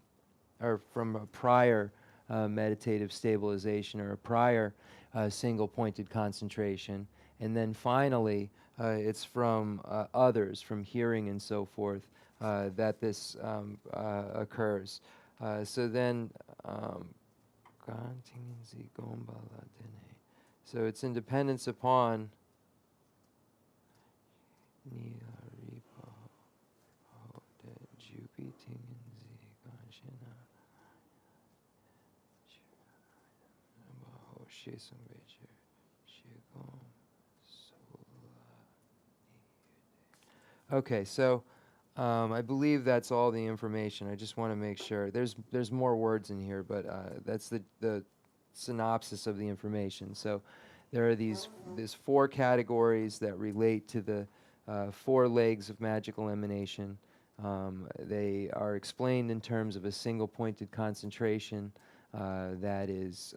or from a prior meditative stabilization, or a prior single-pointed concentration. And then finally, it's from others, from hearing and so forth, that this occurs. So then, so it's in dependence upon Okay, so I believe that's all the information. I just want to make sure. There's more words in here, but that's the synopsis of the information. So there are these 4 categories that relate to the 4 legs of magical emanation. They are explained in terms of a single-pointed concentration that is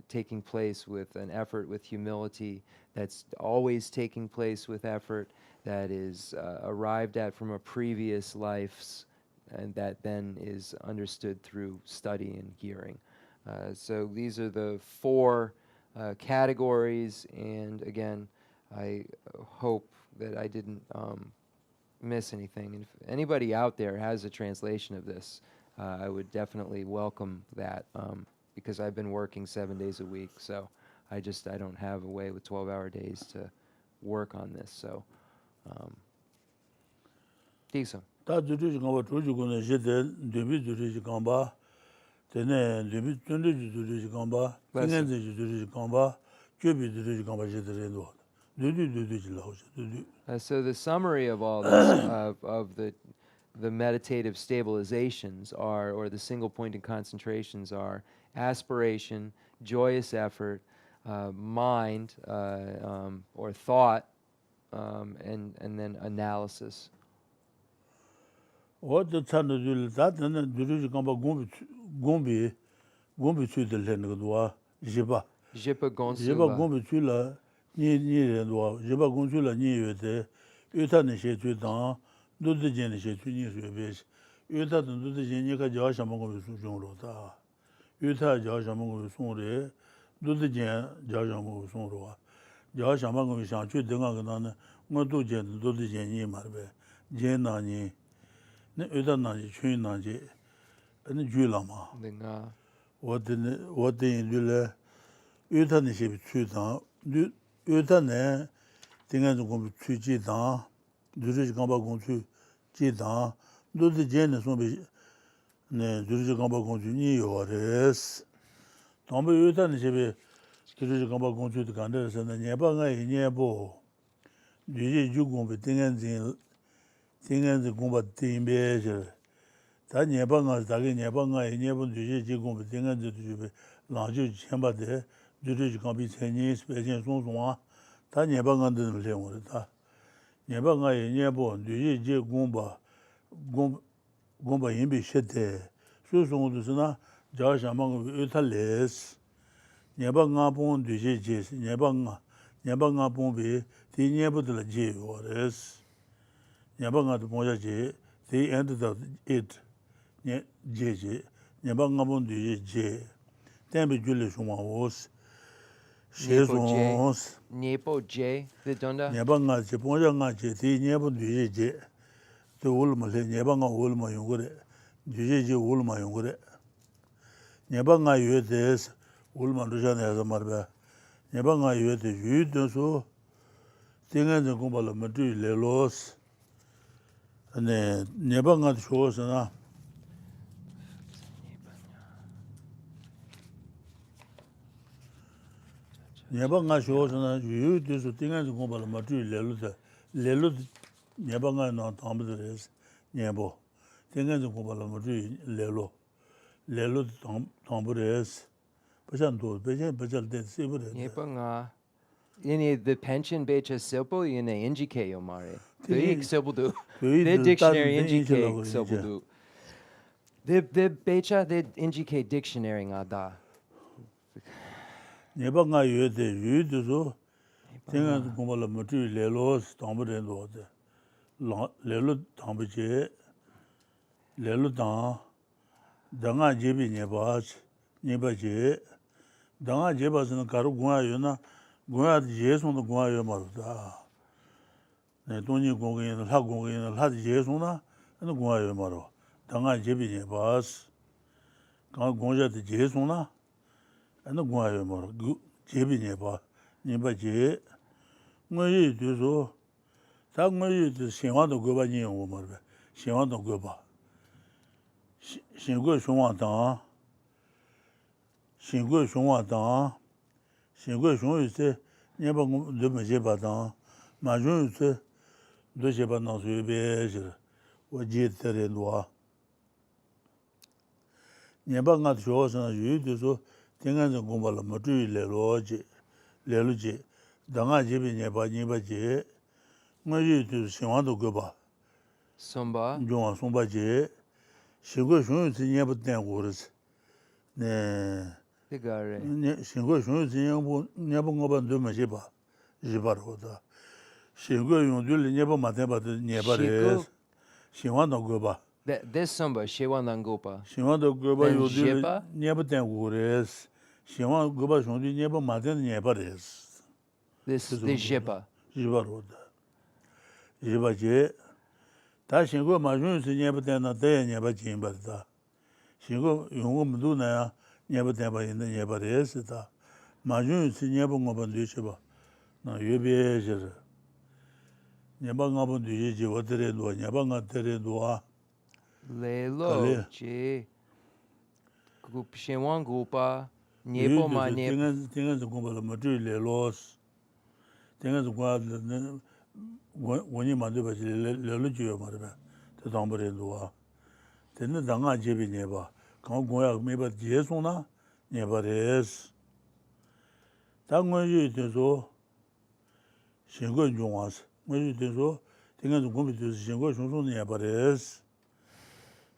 taking place with an effort with humility, that's always taking place with effort, that is arrived at from a previous life's, and that then is understood through study and hearing. So these are the 4 categories, and again, I hope that I didn't miss anything. And if anybody out there has a translation of this, I would definitely welcome that, because I've been working 7 days a week, so I don't have a way with 12-hour days to work on this. So, decent. 다 두두지 가봐 두주고는 제대 두비 두두지 가봐 되네 두비 두두지 가봐 생연지 두두지 가봐 쥐비 두두지 가봐 제대로 두두지 나오죠 두두. So the summary of all this, of the meditative stabilizations are, or the single-pointed concentrations are, aspiration, joyous effort, mind, or thought, and then analysis. What the Tanadul that and Durujikamba Gumbi to the Lengadua, Jiba. Jipa Jiba Gonsula. Gumbitula, Ni Jiba Gonsula, Ni Utanish to down, do the Genesis to News, Uta do the Genica Josh among Sunrota. Uta Josh among Sunre, do the Gen Josh among Sunroa. Josh among Shanchu Dengan, Modu Gen, do the Geni Marbe, Genani. Udananji, Chunanji, and Julama. What in Dule Utaniship Chutan, 요단에 딩간도 공 취지다 누르지 감바 공 취지다 너도 제는 손비 네 누르지 감바 공 취니 요레스 담배 요단에 집에 누르지 감바 공 취도 간다서는 예방아 예보 누르지 주공비 딩간지 공바 딩베저 다 예방아 다게 예방아 예본 누르지 지공비 딩간지 주베 라주 챵바데 누르지 감비 체니 스페션 송송아 다 예방한다는 내용을 다 예방아에 예보 누르지 공바 공바 인비 셰데 수송도스나 자샤망 의탈레스 예방아 본 누르지 예방아 본비 디예보들 제요레스 예방아도 뭐지 the end of it 예 제제 예방아 본 누르지 템비 줄레 소마오스 셰송스 Niepo J, the Donda. 예방아 제 보장아 제디 예보 누르지 또 올마세 예방아 올마 용거래 누르지 올마 용거래 예방아 유에데스 올마 루자네서 말바 예방아 유에데 유도소 땡한저 공발로 마트 레로스 네 예방아 쇼스나 예방아 쇼스나 유도소 땡한저 공발로 마트 레로 예방아 나 담부들에서 예보 땡한저 공발로 마트 레로 담부레스 버전도 버전데 세브레 Niepo nga. Any the pension becha silpo in a NGK omare. The silpo the dictionary NGK silpo. The becha the NGK dictionary ngada. 예방아 유에데 유도소 땡한저 공발로 마트 레로스 담부레도데 레로 담부제 레로다 당아 제비 네바제 당아 제바스는 가루 공화요나 공화 예송도 공화요 말다 네 돈이 공인을 하고 공인을 하지 예송나 는 공화요 말어 당아 제비 네바스 강 공자도 예송나 는 공화요 말어 제비 네바제 뭐이 돼서 당뭐이 신화도 거바니 오 말어 신화도 거바 신고 송화다 신고 송화다 신고 송유세 예방 르메제바다 마준세 도제바나 수베저 오지테레노아 예방아 조선 유도서 땡간정 공발로 모두레로지 레로지 당아제비 예바니바제 뭐유도 신화도 거바 Somba. 용아 송바제 신고 송유세 예부된 고르스 네 The gare. 신고 송유세 예봉거반 르메제바 지바로다 신고 용들 예보 마테바도 예바레 신화도 거바 This somba shewa nangopa. 신화도 거바 Then 요들 jepa? 예부된 고르스 신화 거바 송디 예보 마테는 예바레스 This jepa. 지바로다 지바제 다 신고 마준스 예부된나 대 예바진바다 신고 용음도나야 예부된바 있는 예바레스다 마준스 예봉거반 되셔봐 나 예베저 예방가본 뒤지 어디래도 예방가 때래도 Lelo Kale. J. Gup shewan gupa. Niepo ma nie. 땡은 공부를 못해 레로스 땡은 공부는 원이 만들 버지 레로지요 말이야 더 담버래도 되는 당아 제비 내봐 강 공약 매바 예송나 내버레스 당원이 돼서 신고 중앙스 뭐지 돼서 땡은 공부도 신고 중송은 내버레스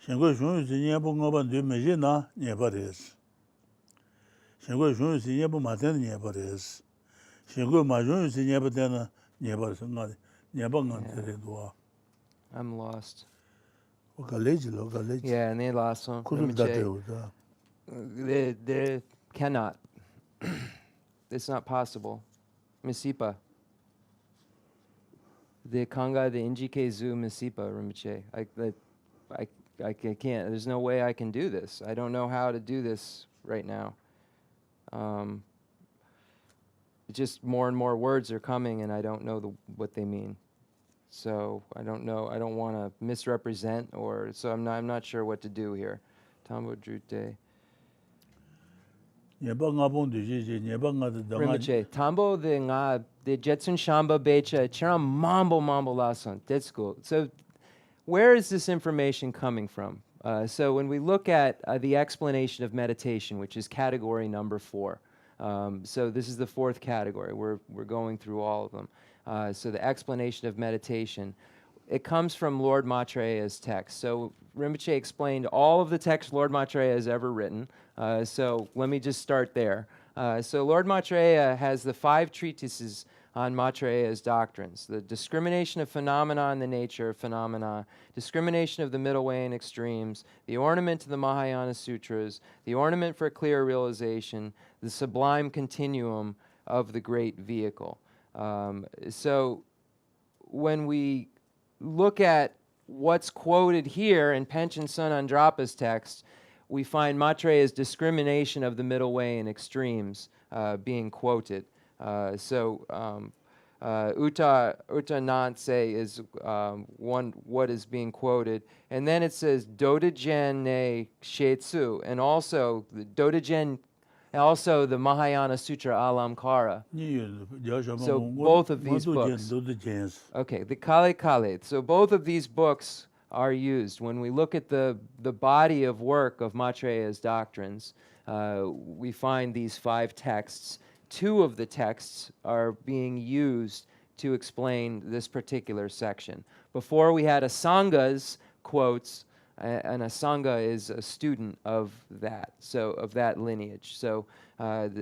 신고 중앙스 내본거반 되면이나 내버레스 신고 중앙스 내본 마ten 내버레스 신고 마중스 내버되는 내버스 나 내방은 되래도 I'm lost. 갈래지 Yeah, and they lost one. 그룹다 Rinpoche. 되오다 They cannot. It's not possible. Misipa. The Kanga, the NGK Zoo Misipa Rinpoche. I can't. There's no way I can do this. I don't know how to do this right now. just more and more words are coming, and I don't know what they mean. So I don't know. I don't want to misrepresent, so I'm not sure what to do here. Tambo Drute. Rinpoche, Tambo the Jetsun Shamba Becha, Chiram Mambo Lason. That's cool. So where is this information coming from? So when we look at the explanation of meditation, which is category number 4, so this is the 4th category. We're going through all of them. So the explanation of meditation, it comes from Lord Maitreya's text. So Rinpoche explained all of the texts Lord Maitreya has ever written. So let me just start there. So Lord Maitreya has the 5 treatises on Maitreya's doctrines: the discrimination of phenomena and the nature of phenomena, discrimination of the middle way and extremes, the ornament to the Mahayana Sutras, the ornament for clear realization, the sublime continuum of the great vehicle. So when we look at what's quoted here in Panchen Sun Andrapa's text, we find Maitreya's discrimination of the middle way and extremes being quoted. Uta Nantse is what is being quoted. And then it says Dodajen ne Shetsu, and also the Dodajen, also the Mahayana Sutra Alamkara. So both of these books. Okay, the Kale Kale. So both of these books are used. When we look at the body of work of Maitreya's doctrines, we find these 5 texts. 2 of the texts are being used to explain this particular section. Before we had Asanga's quotes, and Asanga is a student of that, so of that lineage. So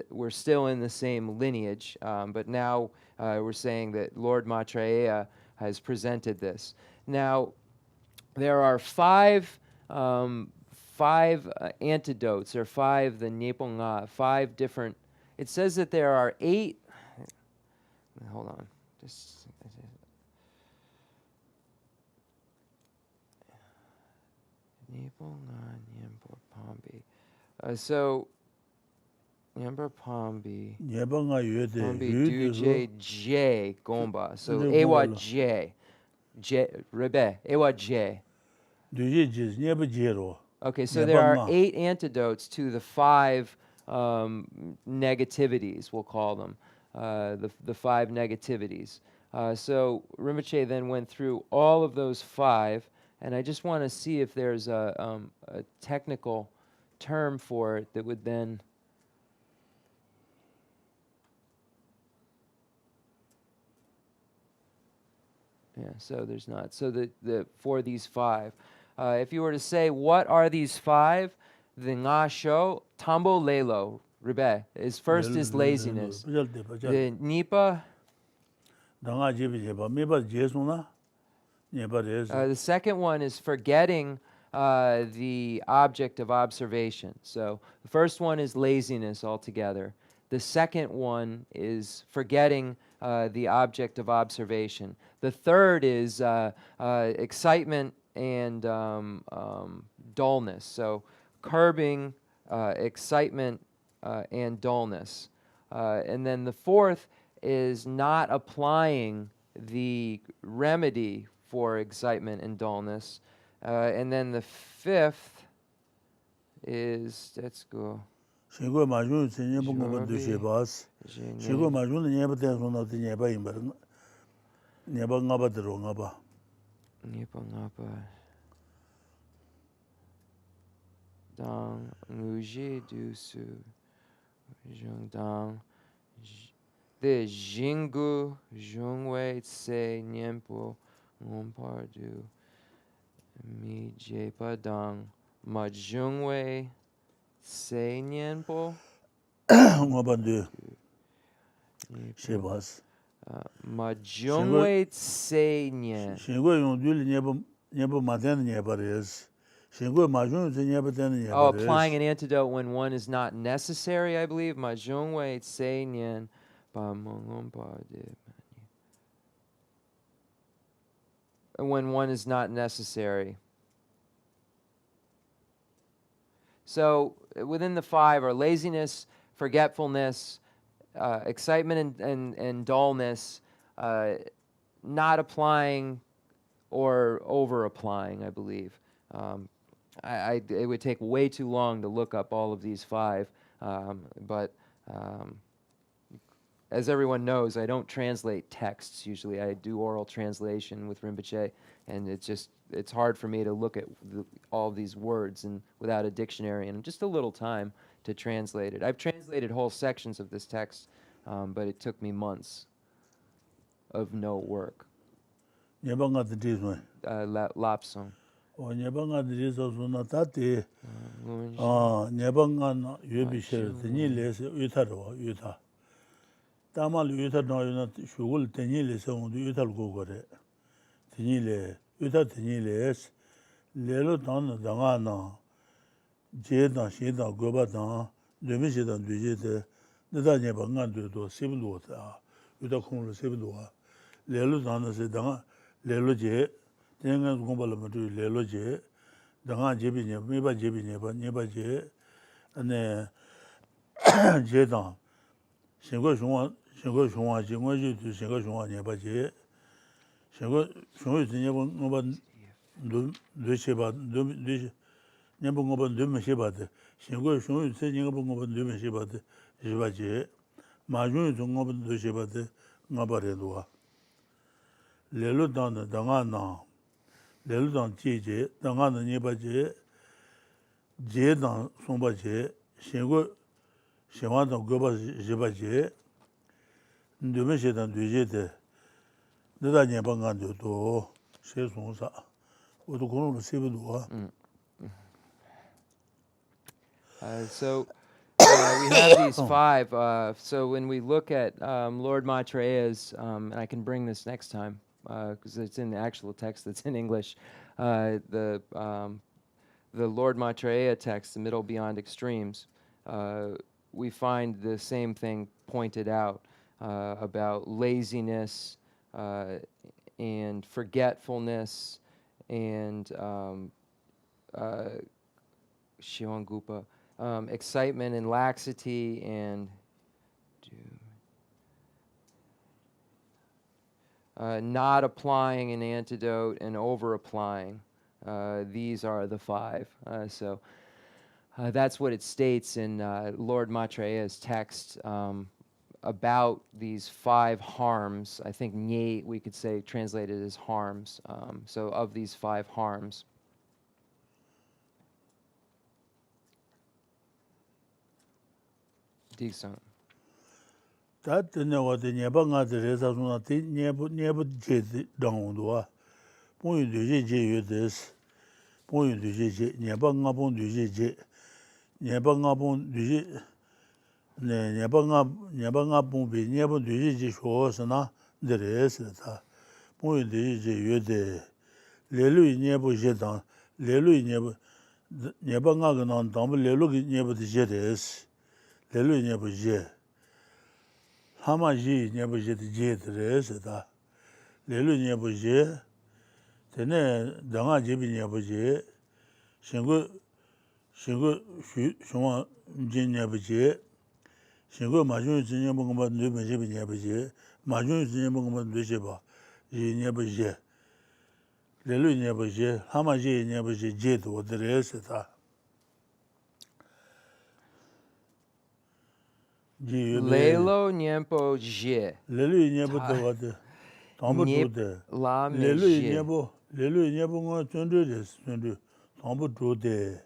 we're still in the same lineage, but now we're saying that Lord Maitreya has presented this. Now, there are 5 antidotes, or 5 the Nyeponga, 5 different. It says that there are 8. Hold on, just. So, Nyampa Pombi. Pombi Duje J Gomba. So, Ewa J. Rebe. Ewa J. Okay, so there are 8 antidotes to the 5 negativities, we'll call them. The 5 negativities. So, Rinpoche then went through all of those 5. And I just want to see if there's a technical term for it that would then. Yeah, so there's not. So for these 5, if you were to say what are these 5, the nga sho tambo lelo ribe is first is laziness. The nipa. The second one is forgetting the object of observation. So the first one is laziness altogether. The second one is forgetting the object of observation. The third is excitement and dullness. So curbing excitement and dullness. And then the fourth is not applying the remedy for excitement and dullness. And then the 5th is, let's go. Dang nguje dusu dang the jingu jungwei tse nyempo ngompardu mi jepa dang ma jungwei tse nyempo ngobandu shebas ma jungwei tse nyen shingwe yongdul nyebo maten nyebares. Oh, applying an antidote when one is not necessary, I believe. Majungwe tse nyen pa mongompa de. When one is not necessary. So within the 5 are laziness, forgetfulness, excitement and dullness, not applying or over applying, I believe. It would take way too long to look up all of these 5, but as everyone knows, I don't translate texts usually. I do oral translation with Rinpoche, and it's hard for me to look at all these words and without a dictionary and just a little time to translate it. I've translated whole sections of this text, but it took me months of no work. Lobsang. Tamal yuta no shugul tenile se undu yutal gogore. Tenile yuta tenile es lelo dan danga na je dan shi dan goba dan demi shi dan duje de da ne bangan de do siblu ta yuta khong siblu lelo dan se danga lelo je tenga gombal ma du lelo je danga je bi ne me ba je bi ne ba je ane je dan 신고 중앙 진고지 신고 중앙 예바지 신고 중앙 뭐번 르시바 르시 녀번 뭐번 르시바데 신고 중앙 세진가 뭐번 르시바데 예바지 마중 중앙 르시바데 나바레도와 레로단 당아나 레로단 지제 당아나 예바지 제단 송바지 신고 시와도 고바 지바지 ndumeshedan dujede nda nyebangan do shesonsa odo kono sebuwa. So we have these 5. So when we look at Lord Maitreya's, and I can bring this next time because it's in the actual text that's in English, the Lord Maitreya text, The Middle Beyond Extremes, we find the same thing pointed out about laziness and forgetfulness and Shiwangupa, excitement and laxity and not applying an antidote and over applying. These are the 5. So that's what it states in Lord Maitreya's text about these 5 harms. I think nye we could say translated as harms. So of these 5 harms. Decent. That what the Nyabanga the Resazuna never jet down to a point du J. This point du J. Nyabanga bon du J. Nyabanga bon du J. Nyabanga bon be never du J. Shosana, the rest point du J. De Lelu never jet down, Lelu never Nyabanga non dumb, Lelu never the Jedes, Lelu never jet. Hamaji never jet jet rest, Lelu never jet, Tene Danga Jibi never jet, Shingo Shuma Jin never jet, Shingo Majun Zinabunga Nuba Jibi never jet, Majun Zinabunga Nusheba, Ji never jet, Lelu never jet, Hamaji never jet, what the rest. Lelo nyempo je. Lelu nyempo the Tombo de Lelu nyempo tundu des tundu Tombo de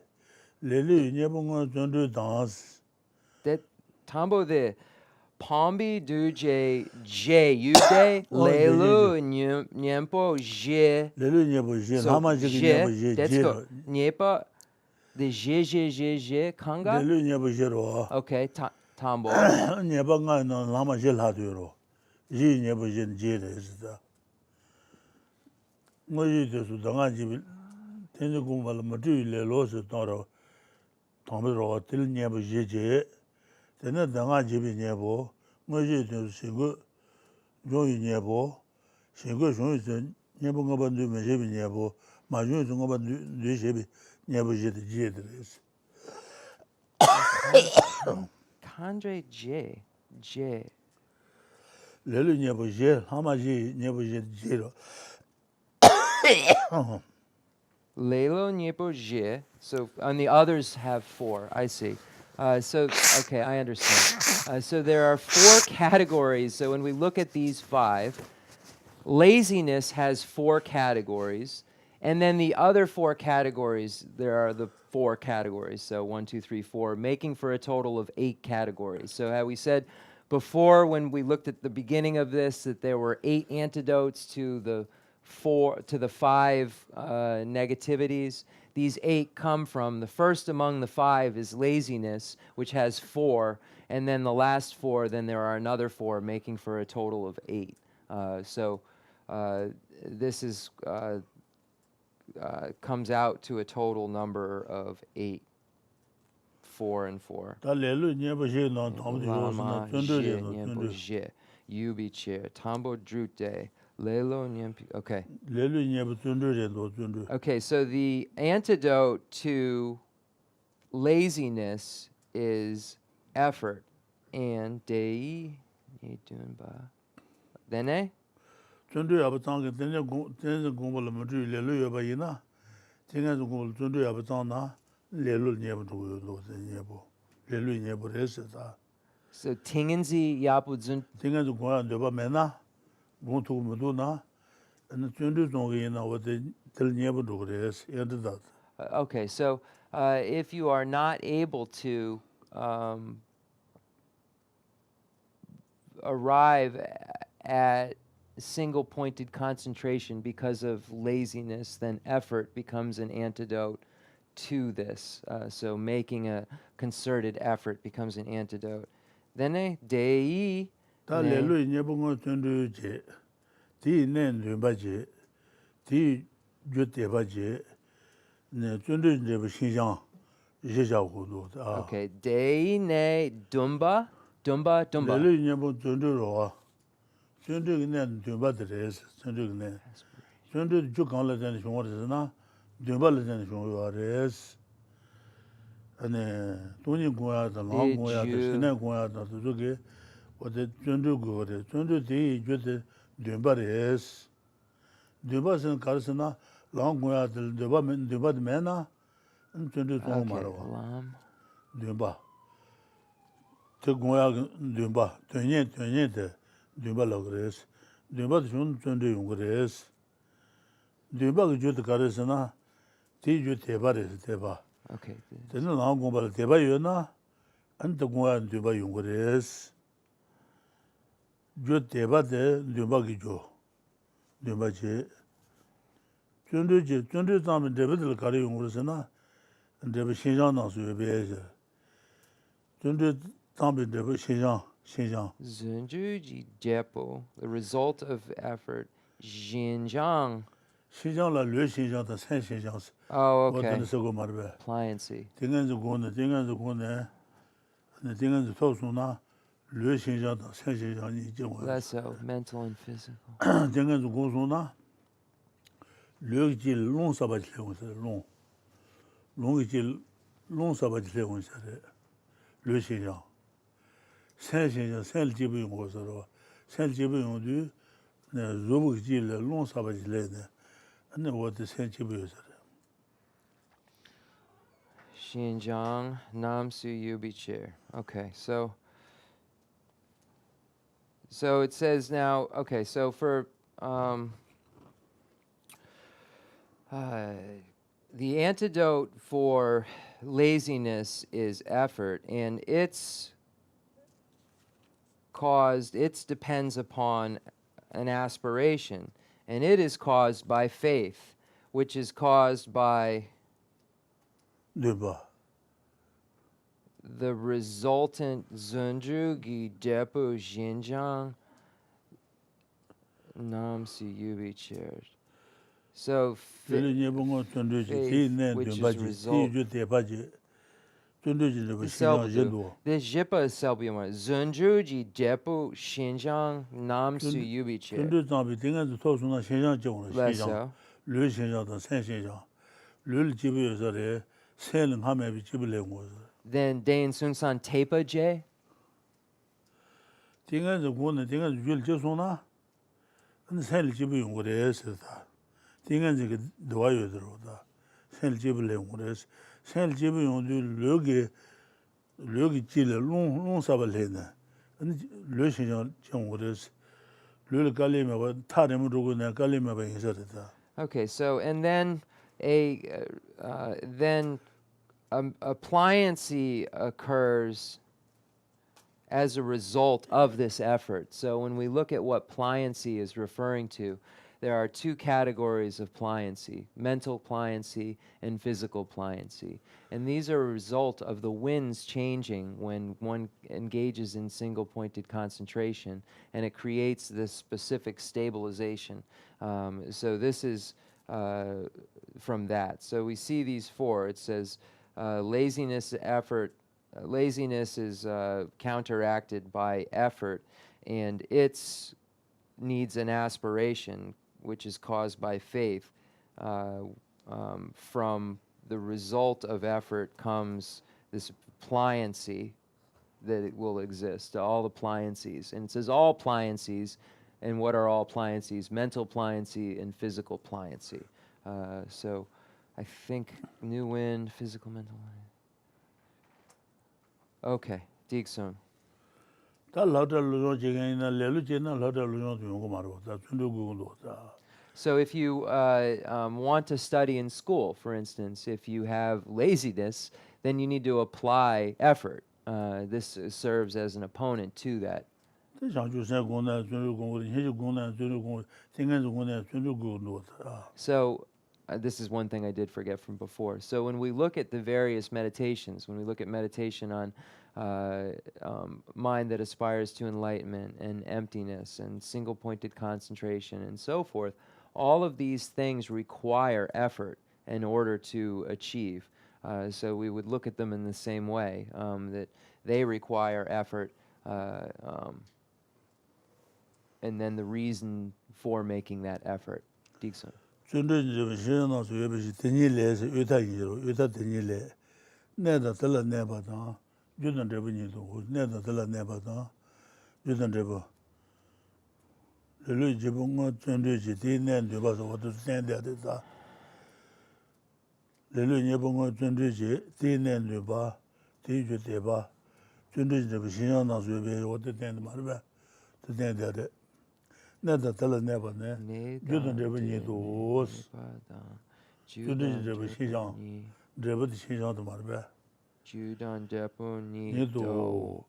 Lelu nyempo tundu dance. That Tombo de Pombi duje je yude Lelu nyempo je. Lelu nyempo je. Hama je nyempo that's go nyepa the je kanga. Lelu nyempo je ro. Okay, Tombo. Nyebanga no lama je la duro. Ji nyempo je des da. Moi je su danga ji tendu kumbal matu le lo se toro. Tombo ro til nyempo je. Tena danga ji bi nyempo. Moi je singo jo nyempo. Singo jo nyempo ngaba ndu me je bi nyempo. Ma jo ngaba ndu je bi nyempo je des. Kandre J. Je. Lelu nyebu je, Lama je, nyebu je, jero. Lelo Nyepo Je. So, and the others have 4. I see. Okay, I understand. So there are 4 categories. So when we look at these 5, laziness has 4 categories. And then the other 4 categories, there are the 4 categories. So 1, 2, 3, 4, making for a total of 8 categories. So how we said before when we looked at the beginning of this that there were 8 antidotes to the 5 negativities. These 8 come from, the first among the 5 is laziness, which has 4, and then the last 4, then there are another 4, making for a total of 8. This is comes out to a total number of 8. 4 and 4. Lama Je Nyempo Je. Yubi Chair. Tambo Drute. Lelo Nyempi. Okay. Okay, so the antidote to laziness is effort. And Dei Yedunba. Dene? So Tingenzi Yapu Zun. Okay, so if you are not able to arrive at single-pointed concentration because of laziness, then effort becomes an antidote to this. So making a concerted effort becomes an antidote. Then Dei. Okay, Dei ne Dumba. Dumba. Okay. Zunjuji Depo, the result of effort. Xinjiang. Oh, okay. Pliancy. Less so, mental and physical. Xinjiang Namsu Yubi Chair. Okay, so it says now, okay, so for the antidote for laziness is effort, and it depends upon an aspiration, and it is caused by faith, which is caused by the resultant Zunju Gi Depu Xinjiang Nam Si Yubi Chairs. So faith, which is result. This Jipa is Selbiuma. Zunju Ji Depu Xinjiang Nam Su Yubi Chair. Less so. Then Dain Sun San Tepa J. 띵은 고는 띵은 줄 줘서나 근데 살 집이 용거래서 띵은 그 도와요 들어다 살 집을 용거래서 살 집이 용들 여기 찔러 롱사발 해나 근데 르시장 정거래서 르를 깔리면 타르면 로고 내 깔리면 인사다. Okay, so and then appliancy occurs as a result of this effort. So when we look at what pliancy is referring to, there are two categories of pliancy: mental pliancy and physical pliancy. And these are a result of the winds changing when one engages in single-pointed concentration, and it creates this specific stabilization. So this is from that. So we see these four. It says laziness, effort. Laziness is counteracted by effort, and its needs an aspiration, which is caused by faith. From the result of effort comes this pliancy that it will exist, all the pliancies. And it says all pliancies, and what are all pliancies? Mental pliancy and physical pliancy. So I think new wind, physical, mental. Okay, Diksun. So if you want to study in school, for instance, if you have laziness, then you need to apply effort. This serves as an opponent to that. So this is one thing I did forget from before. So when we look at the various meditations, when we look at meditation on mind that aspires to enlightenment and emptiness and single-pointed concentration and so forth, all of these things require effort in order to achieve. So we would look at them in the same way, that they require effort, and then the reason for making that effort. Diksun. Neda tala neba ne, judan reba nye doos. Judan reba shijang, reba di shijang to marbe. Judan depo Nye do,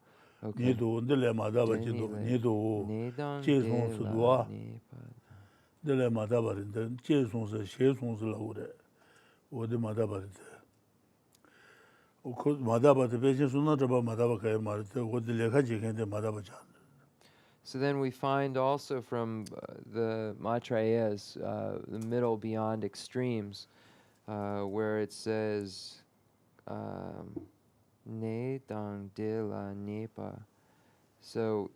nye do, ndele madaba jido, nye do, che song su duwa. Ndele madaba rinda, che song su, she song su la ure. Ode madaba rinda. Madaba te pechen suna raba madaba kaya marite, ode lekha jikende madaba chan. So then we find also from the Maitreyas, the middle beyond extremes, where it says, Ne dang de la nepa. So,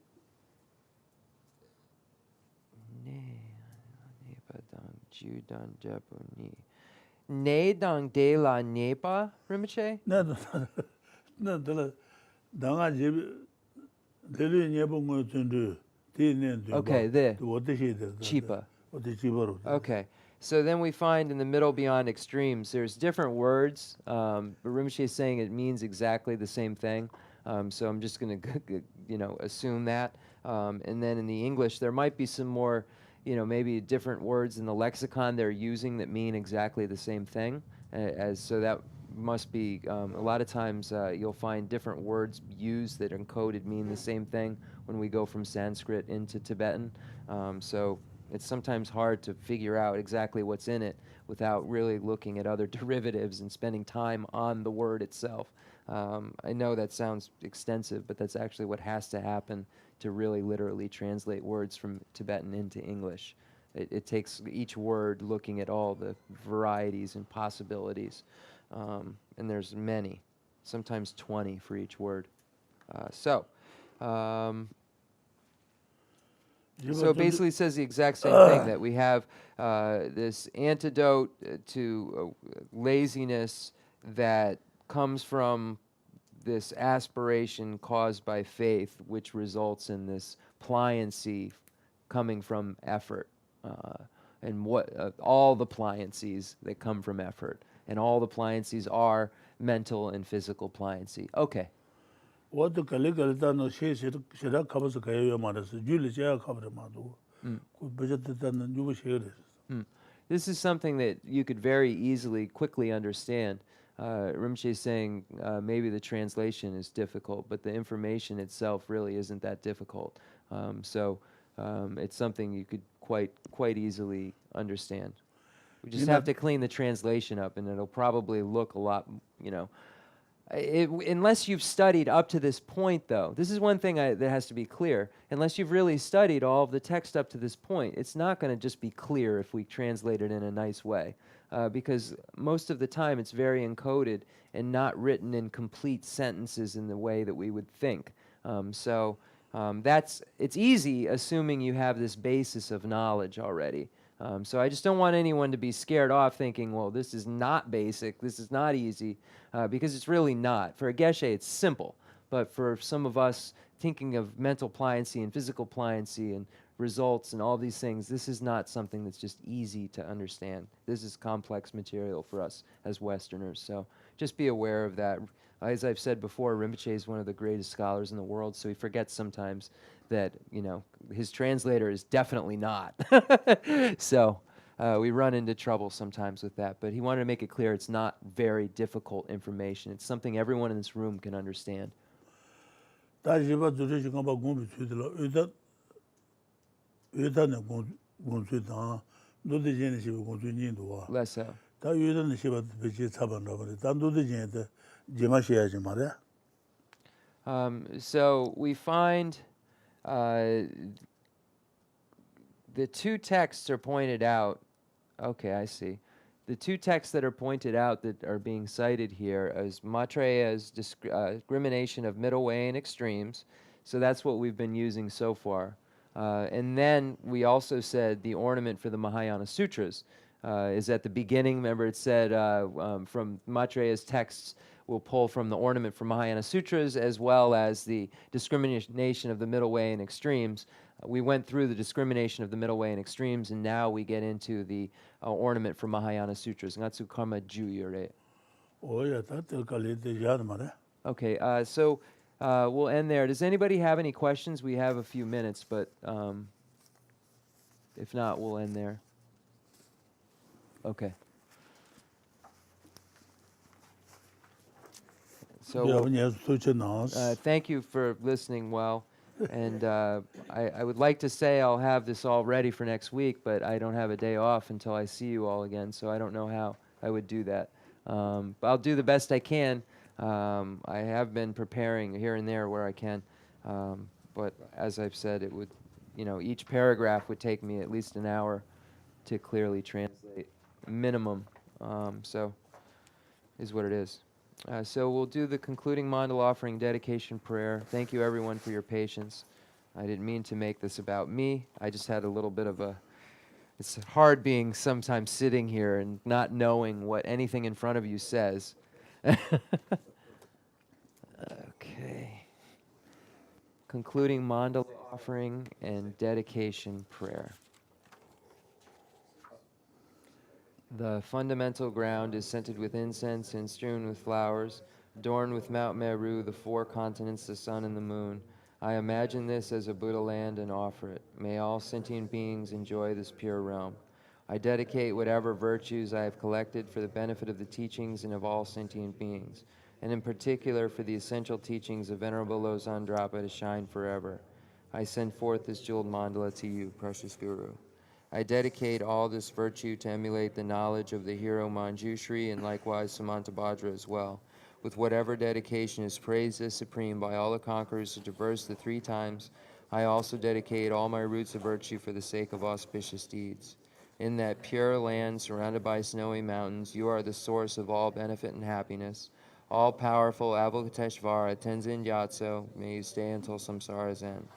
Ne nepa dang ju dang depo ni. Ne dang de la nepa, Rinpoche? No, danga jibi. Okay, the Chipa. Okay, so then we find in the middle beyond extremes, there's different words, but Rinpoche is saying it means exactly the same thing. So I'm just going to, assume that. And then in the English, there might be some more, maybe different words in the lexicon they're using that mean exactly the same thing. So that must be, a lot of times you'll find different words used that encoded mean the same thing when we go from Sanskrit into Tibetan. So it's sometimes hard to figure out exactly what's in it without really looking at other derivatives and spending time on the word itself. I know that sounds extensive, but that's actually what has to happen to really literally translate words from Tibetan into English. It takes each word looking at all the varieties and possibilities. And there's many, sometimes 20 for each word. So basically it says the exact same thing, that we have this antidote to laziness that comes from this aspiration caused by faith, which results in this pliancy coming from effort, and all the pliancies that come from effort, and all the pliancies are mental and physical pliancy. Okay. What the Caligulano should have covers the Kaya Manas, Julie Jaya covered Madu, could budget than you wish here. This is something that you could very easily, quickly understand. Rinpoche is saying maybe the translation is difficult, but the information itself really isn't that difficult. So it's something you could quite easily understand. We just have to clean the translation up, and it'll probably look a lot, unless you've studied up to this point, though. This is one thing that has to be clear. Unless you've really studied all of the text up to this point, it's not going to just be clear if we translate it in a nice way. Because most of the time it's very encoded and not written in complete sentences in the way that we would think. It's easy assuming you have this basis of knowledge already. So I just don't want anyone to be scared off thinking, well, this is not basic, this is not easy, because it's really not. For a Geshe, it's simple. But for some of us thinking of mental pliancy and physical pliancy and results and all these things, this is not something that's just easy to understand. This is complex material for us as Westerners. So just be aware of that. As I've said before, Rinpoche is one of the greatest scholars in the world, so he forgets sometimes that, his translator is definitely not. So we run into trouble sometimes with that. But he wanted to make it clear it's not very difficult information. It's something everyone in this room can understand. Less so. So we find the two texts are pointed out. Okay, I see. The two texts that are pointed out that are being cited here is Maitreya's discrimination of middle way and extremes. So that's what we've been using so far. And then we also said the ornament for the Mahayana Sutras is at the beginning. Remember, it said from Maitreya's texts, we'll pull from the ornament for Mahayana Sutras as well as the discrimination of the middle way and extremes. We went through the discrimination of the middle way and extremes, and now we get into the ornament for Mahayana Sutras. Ngatsu karma juyure. Oh, yeah, that's okay, so we'll end there. Does anybody have any questions? We have a few minutes, but if not, we'll end there. Okay. So thank you for listening well. And I would like to say I'll have this all ready for next week, but I don't have a day off until I see you all again, so I don't know how I would do that. But I'll do the best I can. I have been preparing here and there where I can, but as I've said, it would, each paragraph would take me at least an hour to clearly translate, minimum. So is what it is. So we'll do the concluding mandala offering dedication prayer. Thank you everyone for your patience. I didn't mean to make this about me. I just had a little bit of it's hard being sometimes sitting here and not knowing what anything in front of you says. Okay. Concluding mandala offering and dedication prayer. The fundamental ground is scented with incense and strewn with flowers, adorned with Mount Meru, the four continents, the sun, and the moon. I imagine this as a Buddha land and offer it. May all sentient beings enjoy this pure realm. I dedicate whatever virtues I have collected for the benefit of the teachings and of all sentient beings, and in particular for the essential teachings of Venerable Losang Drapa to shine forever. I send forth this jeweled mandala to you, precious Guru. I dedicate all this virtue to emulate the knowledge of the hero Manjushri and likewise Samantabhadra as well, with whatever dedication is praised as supreme by all the conquerors who traverse the 3 times. I also dedicate all my roots of virtue for the sake of auspicious deeds. In that pure land surrounded by snowy mountains, you are the source of all benefit and happiness. All-powerful Avalokiteshvara Tenzin Gyatso, may you stay until samsara's end.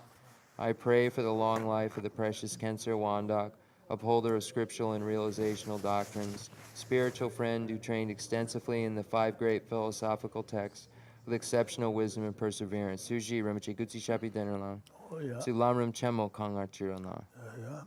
I pray for the long life of the precious Khensur Wandak, upholder of scriptural and realizational doctrines, spiritual friend who trained extensively in the 5 great philosophical texts, with exceptional wisdom and perseverance. Suji Rinpoche Gutsi Shapi Denerlang. Oh, yeah. To Lamrim Chenmo Kangar Chirolang. Yeah.